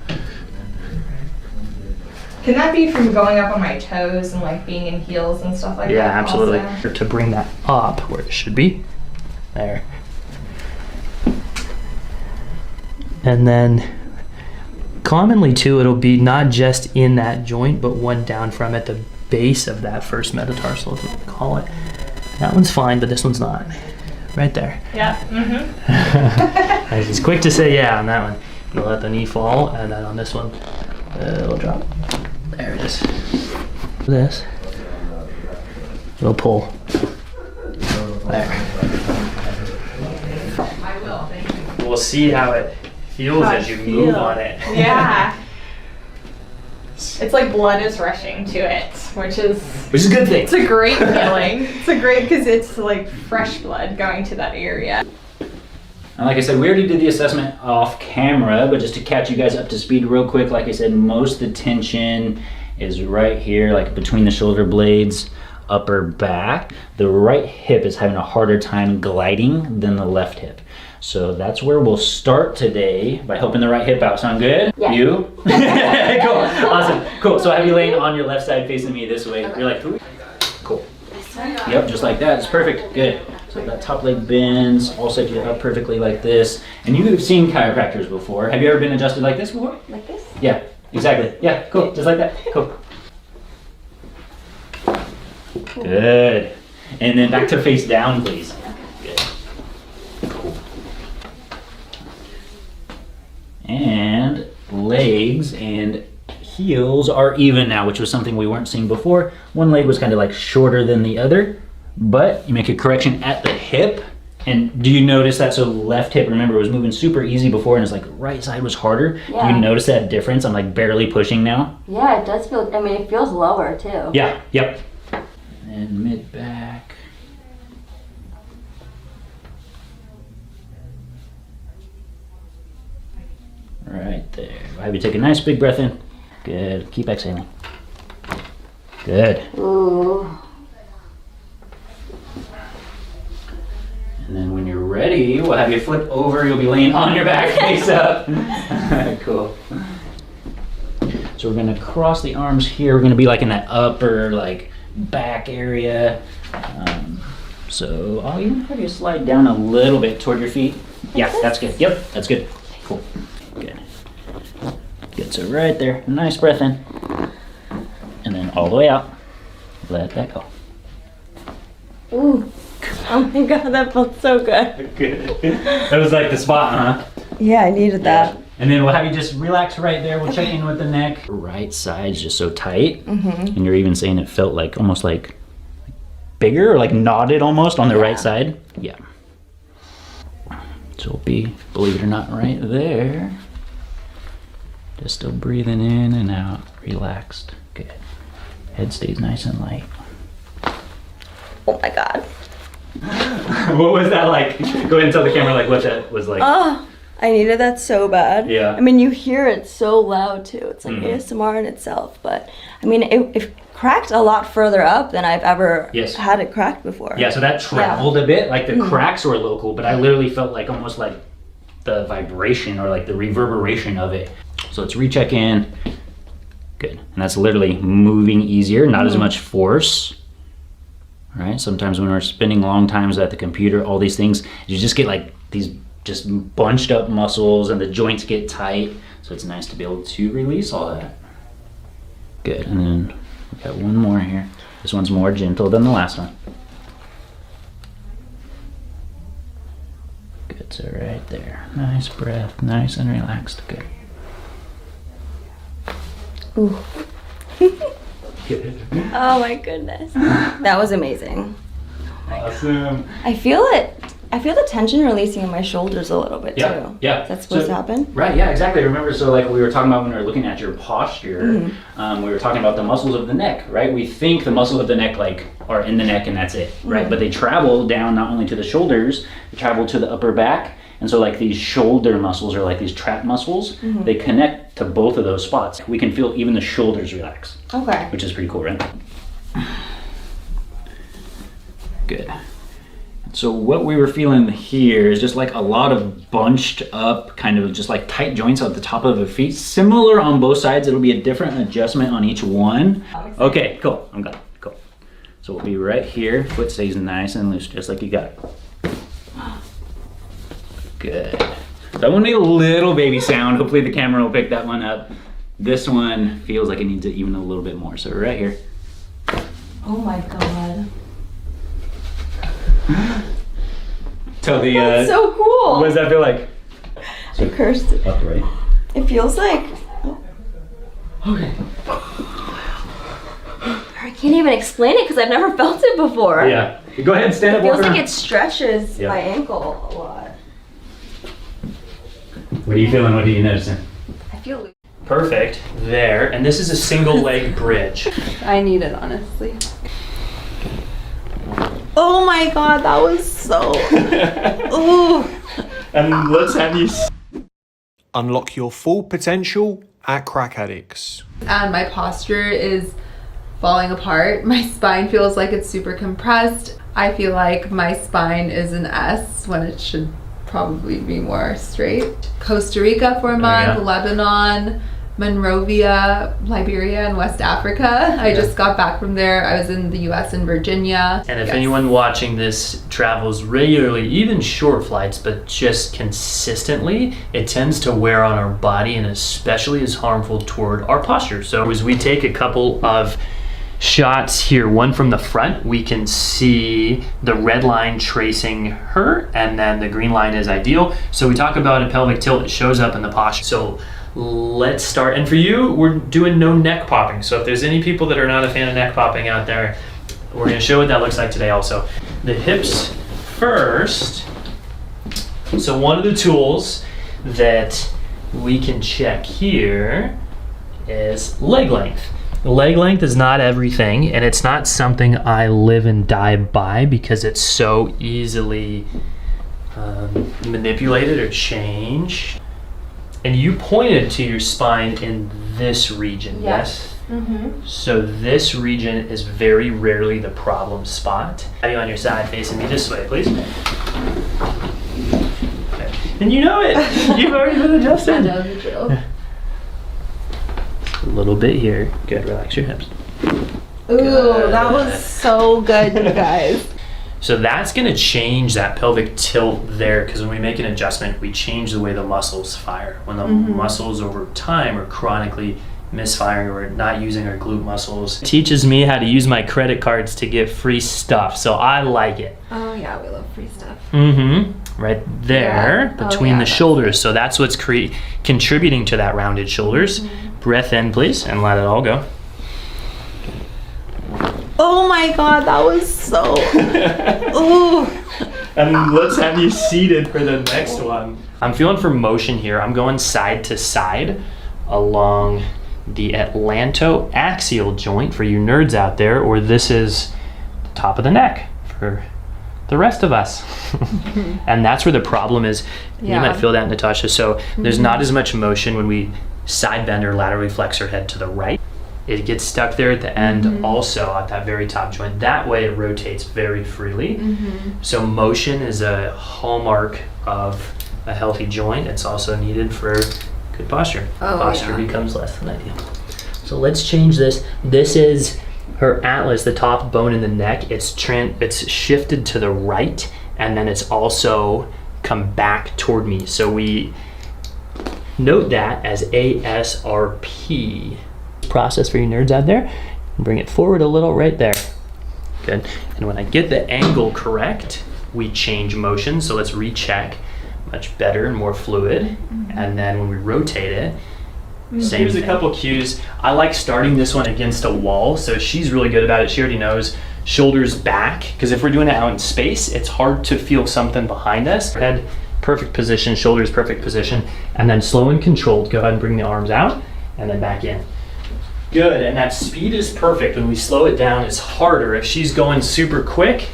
Can that be from going up on my toes and like being in heels and stuff like that? Yeah, absolutely. Also? To bring that up where it should be. There. And then commonly too, it'll be not just in that joint, but one down from at the base of that first metatarsal, is what we call it. That one's fine, but this one's not. Right there. Yeah. Mm-hmm. It's quick to say yeah on that one. You'll let the knee fall, and then on this one, it'll drop. There it is. This. It'll pull. There. I will, thank you. We'll see how it feels as you move on it. Yeah. It's like blood is rushing to it, which is a good thing. It's a great feeling. It's a great, because it's like fresh blood going to that area. And like I said, we already did the assessment off camera, but just to catch you guys up to speed real quick, like I said, most of the tension is right here, like between the shoulder blades, upper back. The right hip is having a harder time gliding than the left hip. So that's where we'll start today, by helping the right hip out. Sound good? Yeah. You? Cool, awesome, cool. So I have you laying on your left side facing me this way. You're like, cool. Yep, just like that, it's perfect, good. So that top leg bends, all set you up perfectly like this. And you've seen chiropractors before. Have you ever been adjusted like this before? Like this? Yeah, exactly. Yeah, cool, just like that, cool. Good. And then back to face down, please. Good. Cool. And legs and heels are even now, which was something we weren't seeing before. One leg was kind of like shorter than the other, but you make a correction at the hip. And do you notice that? So left hip, remember, was moving super easy before, and it's like right side was harder. Yeah. You notice that difference? I'm like barely pushing now. Yeah, it does feel, I mean, it feels lower too. Yeah, yep. And mid back. Right there. I'll have you take a nice big breath in. Good. Keep exhaling. Good. Ooh. And then when you're ready, we'll have you flip over. You'll be laying on your back, face up. Cool. So we're gonna cross the arms here. We're gonna be like in that upper, like back area. So I'll even have you slide down a little bit toward your feet. Yeah, that's good. Yep, that's good. Cool. Good. Good. So right there, nice breath in, and then all the way out. Let that go. Ooh. Oh my god, that felt so good. Good. That was like the spot, huh? Yeah, I needed that. And then we'll have you just relax right there. We'll check in with the neck. Right side's just so tight. And you're even saying it felt like almost like bigger or like knotted almost on the right side. Yeah. So we'll be, believe it or not, right there. Just still breathing in and out, relaxed. Good. Head stays nice and light. Oh my god. What was that like? Go ahead and tell the camera like what that was like. Oh, I needed that so bad. Yeah. I mean, you hear it so loud too. It's like ASMR in itself. But I mean, it cracked a lot further up than I've ever had it cracked before. Yeah, so that traveled a bit. Like the cracks were local, but I literally felt like almost like the vibration or like the reverberation of it. So let's recheck in. Good. And that's literally moving easier, not as much force. Right? Sometimes when we're spending long times at the computer, all these things, you just get like these just bunched up muscles and the joints get tight. So it's nice to be able to release all that. Good. And then we got one more here. This one's more gentle than the last one. Good. So right there. Nice breath. Nice and relaxed. Good. Ooh. Oh my goodness. That was amazing. Awesome. I feel it. I feel the tension releasing in my shoulders a little bit too. Yeah. That's supposed to happen? Right, yeah, exactly. Remember, so like we were talking about when we were looking at your posture, we were talking about the muscles of the neck, right? We think the muscles of the neck like are in the neck and that's it, right? But they travel down not only to the shoulders, they travel to the upper back. And so like these shoulder muscles are like these trap muscles, they connect to both of those spots. We can feel even the shoulders relax. Okay. Which is pretty cool, right? Good. So what we were feeling here is just like a lot of bunched up, kind of just like tight joints at the top of the feet. Similar on both sides. It'll be a different adjustment on each one. Okay, cool. I'm good. Cool. So we'll be right here. Foot stays nice and loose, just like you got it. Good. That one made a little baby sound. Hopefully the camera will pick that one up. This one feels like it needs it even a little bit more. So right here. Oh my god. Tell the That's so cool. what does that feel like? I cursed it. Upright. It feels like Okay. I can't even explain it because I've never felt it before. Yeah. Go ahead and stand up. It feels walk like around. it stretches Yeah. my ankle a lot. What are you feeling? What are you noticing? I feel Perfect. There. And this is a single leg bridge. I need it, honestly. Oh my god, that was so... Ooh. And let's have you... Unlock your full potential at Crack Addicts. And my posture is falling apart. My spine feels like it's super compressed. I feel like my spine is an S when it should probably be more straight. Costa Rica for a month, Lebanon, Monrovia, Liberia, and West Africa. I just got back from there. I was in the US and Virginia. And if anyone watching this travels regularly, even short flights, but just consistently, it tends to wear on our body and especially is harmful toward our posture. So as we take a couple of shots here, one from the front, we can see the red line tracing her, and then the green line is ideal. So we talk about a pelvic tilt, it shows up in the posture. So let's start. And for you, we're doing no neck popping. So if there's any people that are not a fan of neck popping out there, we're gonna show what that looks like today also. The hips first. So one of the tools that we can check here is leg length. leg length is not everything, and it's not something I live and die by because it's so easily manipulated or changed. And you pointed to your spine in this region, yes? Mm-hmm. So this region is very rarely the problem spot. Have you on your side facing me this way, please? Okay. And you know it. You've already been adjusted. I know the drill. A little bit here. Good. Relax your hips. Ooh, Good. that was so good, you guys. So that's going to change that pelvic tilt there, because when we make an adjustment, we change the way the muscles fire. When the muscles over time are chronically misfiring or we're not using our glute muscles, it teaches me how to use my credit cards to get free stuff. So I like it. Oh yeah, we love free stuff. Right there between the shoulders. So that's what's contributing to that rounded shoulders. Breath in, please, and let it all go. Oh my god, that was so. Ooh. And let's have you seated for the next one. I'm feeling for motion here. I'm going side to side along the atlantoaxial joint for you nerds out there, or this is the top of the neck for the rest of us. And that's where the problem is. You might feel that, Natasha. So there's not as much motion when we side bend or laterally flex our head to the right. It gets stuck there at the end, also at that very top joint. That way it rotates very freely. So motion is a hallmark of a healthy joint. It's also needed for good posture. Posture becomes less than ideal. So let's change this. This is her atlas, the top bone in the neck. It's shifted to the right, and then it's also come back toward me. So we note that as ASRP. Process for you nerds out there, and bring it forward a little right there. Good. And when I get the angle correct, we change motion. So let's recheck. Much better and more fluid. And then when we rotate it, same. Here's a couple cues. I like starting this one against a wall, so she's really good about it. She already knows shoulders back, because if we're doing it out in space, it's hard to feel something behind us. Head perfect position, shoulders perfect position, and then slow and controlled. Go ahead and bring the arms out and then back in. Good, and that speed is perfect. When we slow it down, it's harder. If she's going super quick,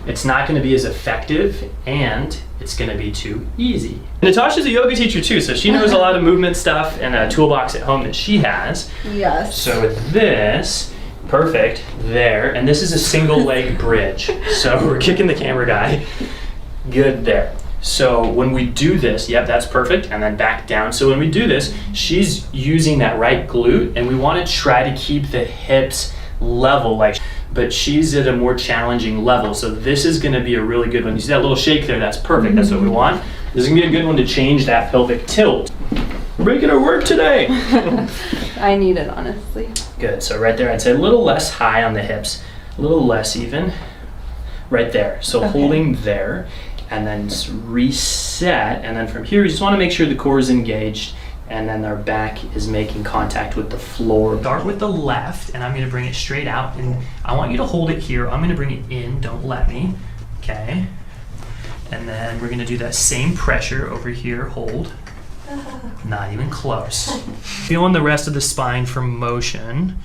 it's not going to be as effective, and it's going to be too easy. Natasha's a yoga teacher too, so she knows a lot of movement stuff and a toolbox at home that she has. Yes. So with this, perfect, there, and this is a single leg bridge. So we're kicking the camera guy. Good there. So when we do this, that's perfect, and then back down. So when we do this, she's using that right glute, and we want to try to keep the hips level, but she's at a more challenging level. So this is going to be a really good one. You see that little shake there? That's perfect. That's what we want. This is going to be a good one to change that pelvic tilt. We're making her work today. I need it, honestly. Good. So right there, I'd say a little less high on the hips, a little less even. Right there. So holding there. And then reset, and then from here, we just want to make sure the core is engaged, and then our back is making contact with the floor. Start with the left, and I'm going to bring it straight out, and I want you to hold it here. I'm going to bring it in, don't let me, okay? And then we're going to do that same pressure over here, hold. Not even close. Feeling the rest of the spine for motion.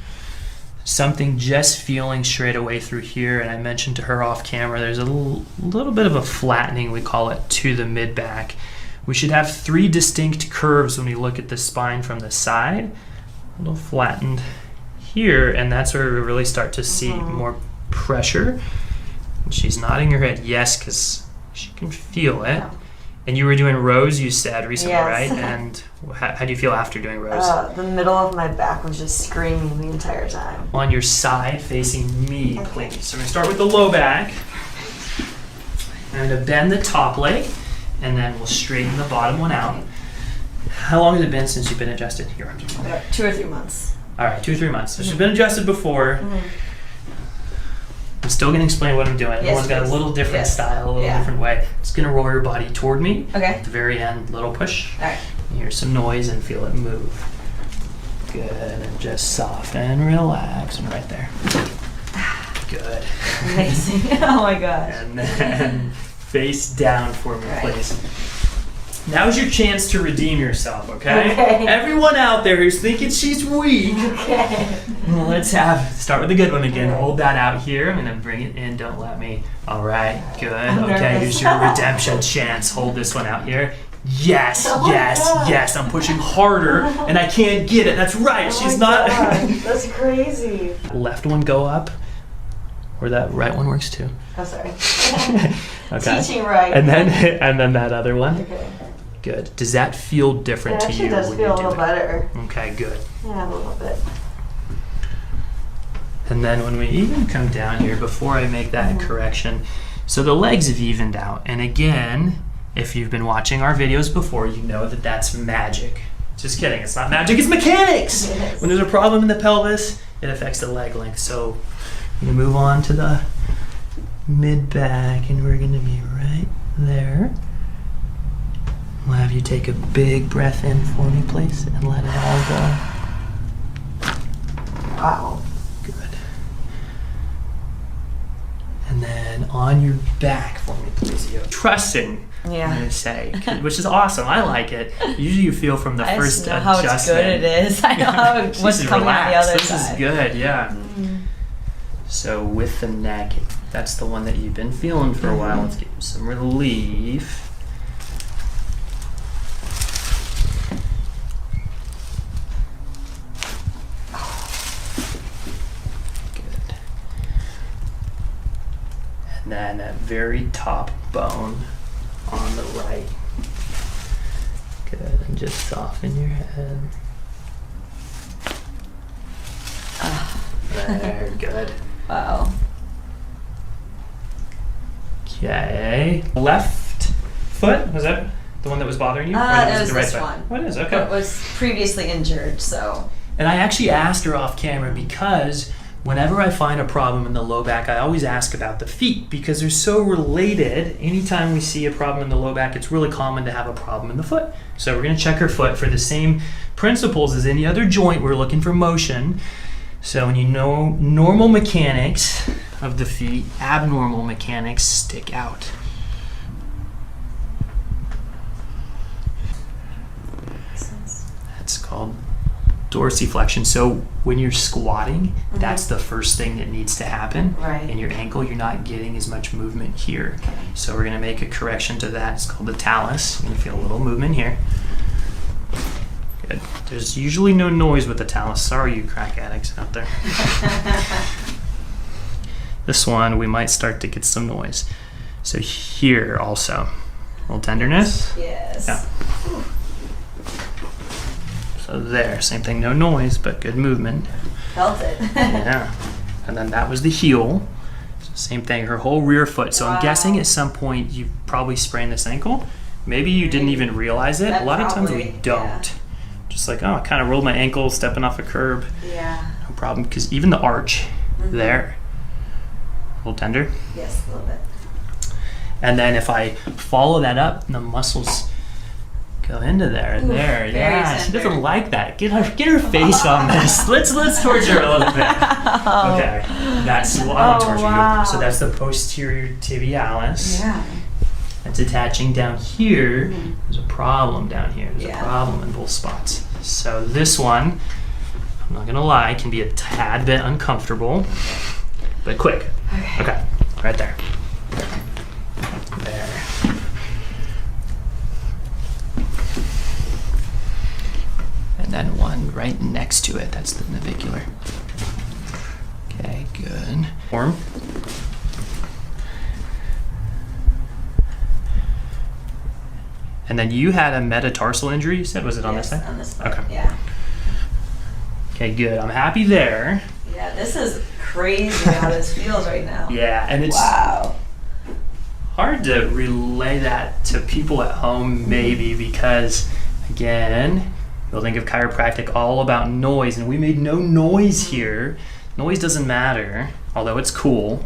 Something just feeling straight away through here, and I mentioned to her off camera, there's a little bit of a flattening, we call it, to the mid-back. We should have 3 distinct curves when we look at the spine from the side. A little flattened here, and that's where we really start to see more pressure. And she's nodding her head yes, because she can feel it. And you were doing rows, you said, recently, right? And how do you feel after doing rows? The middle of my back was just screaming the entire time. On your side, facing me, please. So we're going to start with the low back. I'm going to bend the top leg, and then we'll straighten the bottom one out. How long has it been since you've been adjusted? Here, I'm just 2 or 3 months. All right, 2 or 3 months. So she's been adjusted before. I'm still going to explain what I'm doing. Everyone's got a little different style, a little different way. Just going to roll your body toward me. Okay. At the very end, little push. All right. You hear some noise and feel it move. Good, and just soften, relax, and right there. Good. Amazing. Oh my gosh. And then face down for me, please. Now's your chance to redeem yourself, okay? Everyone out there who's thinking she's weak. Well, let's start with the good one again. Hold that out here. I'm gonna bring it in, don't let me. All right, good. Okay, here's your redemption chance. Hold this one out here. Yes, yes, I'm pushing harder and I can't get it. That's right, she's not. That's crazy. Left one go up, or that right one works too. Oh, sorry. Okay. Teaching right. And then that other one. Okay. Good. Does that feel different to you? It actually does feel a little better. Okay, good. Yeah, a little bit. And then when we even come down here, before I make that correction, so the legs have evened out. And again, if you've been watching our videos before, you know that that's magic. Just kidding, it's not magic, it's mechanics! Yes. When there's a problem in the pelvis, it affects the leg length. So I'm gonna move on to the mid-back, and we're gonna be right there. We'll have you take a big breath in for me, please, and let it all go. Wow. Good. And then on your back for me, please. Trusting, Yeah. I'm gonna say, which is awesome. I like it. Usually you feel from the first I know how adjustment. good it is. I know how what's She's coming on the relaxed. other This side. is good, yeah. So with the neck, that's the one that you've been feeling for a while. Let's get you some relief. Good. And then that very top bone on the right. Good, and just soften your head. There, good. Wow. Okay. Left foot, was that the one that was bothering you? Or It was the right this side? one. Oh, it is, okay. It was previously injured, so. And I actually asked her off camera because whenever I find a problem in the low back, I always ask about the feet because they're so related. Anytime we see a problem in the low back, it's really common to have a problem in the foot. So we're gonna check her foot for the same principles as any other joint. We're looking for motion. So when you know normal mechanics of the feet, abnormal mechanics stick out. That's called dorsiflexion. So when you're squatting, that's the first thing that needs to happen. Right. In your ankle, you're not getting as much movement here. So we're gonna make a correction to that. It's called the talus. You're gonna feel a little movement here. Good. There's usually no noise with the talus. Sorry, you crack addicts out there. This one, we might start to get some noise. So here also, a little tenderness. Yes. Yeah. So there, same thing, no noise, but good movement. Felt it. Yeah. And then that was the heel. So same thing, her whole rear foot. So I'm guessing at some point you probably sprained this ankle. Maybe you didn't even realize it. A lot of times we don't. Yeah. Just like, oh, I kind of rolled my ankle stepping off a curb. Yeah. No problem, because even the arch there, a little tender. Yes, a little bit. And then if I follow that up, the muscles go into there. Ooh, there, yeah. She doesn't like that. Get her face on this. Let's torture her a little bit. Okay, that's I want to torture you. So that's the posterior tibialis. Yeah. That's attaching down here. There's a problem down here. There's a problem in both spots. So this one, I'm not gonna lie, can be a tad bit uncomfortable, but quick. Okay, right there. There. And then one right next to it. That's the navicular. Okay, good. Form. And then you had a metatarsal injury, you said? Was it on this side? On this side. Okay. Yeah. Okay, good. I'm happy there. Yeah, this is crazy how this feels right now. Yeah, and it's hard to relay that to people at home, maybe, because, again, you'll think of chiropractic all about noise, and we made no noise here. Noise doesn't matter, although it's cool.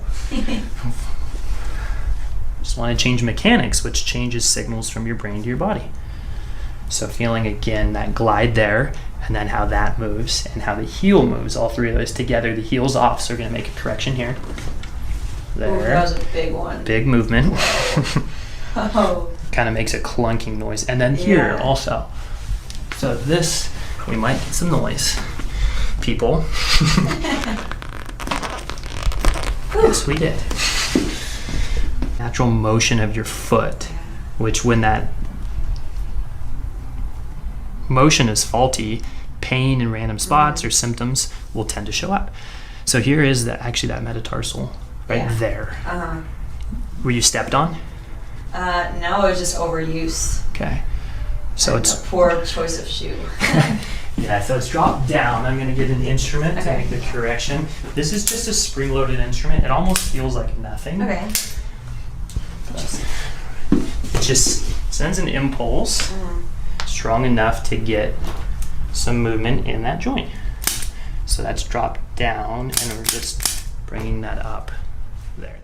Just want to change mechanics, which changes signals from your brain to your body. So feeling again that glide there, and then how that moves and how the heel moves, all three of those together. The heel's off, so we're going to make a correction here. There. Ooh, that was a big one. Big movement. Oh. kind of makes a clunking noise. And then here also. So this, we might get some noise. People. Yes, we did. Natural motion of your foot, which when that motion is faulty, pain in random spots or symptoms will tend to show up. So here is actually that metatarsal right there. Were you stepped on? No, it was just overuse. Okay. So it's a poor choice of shoe. Yeah, so it's dropped down. I'm going to get an instrument to make the correction. This is just a spring-loaded instrument. It almost feels like nothing. Okay. It just sends an impulse strong enough to get some movement in that joint. So that's dropped down, and we're just bringing that up there.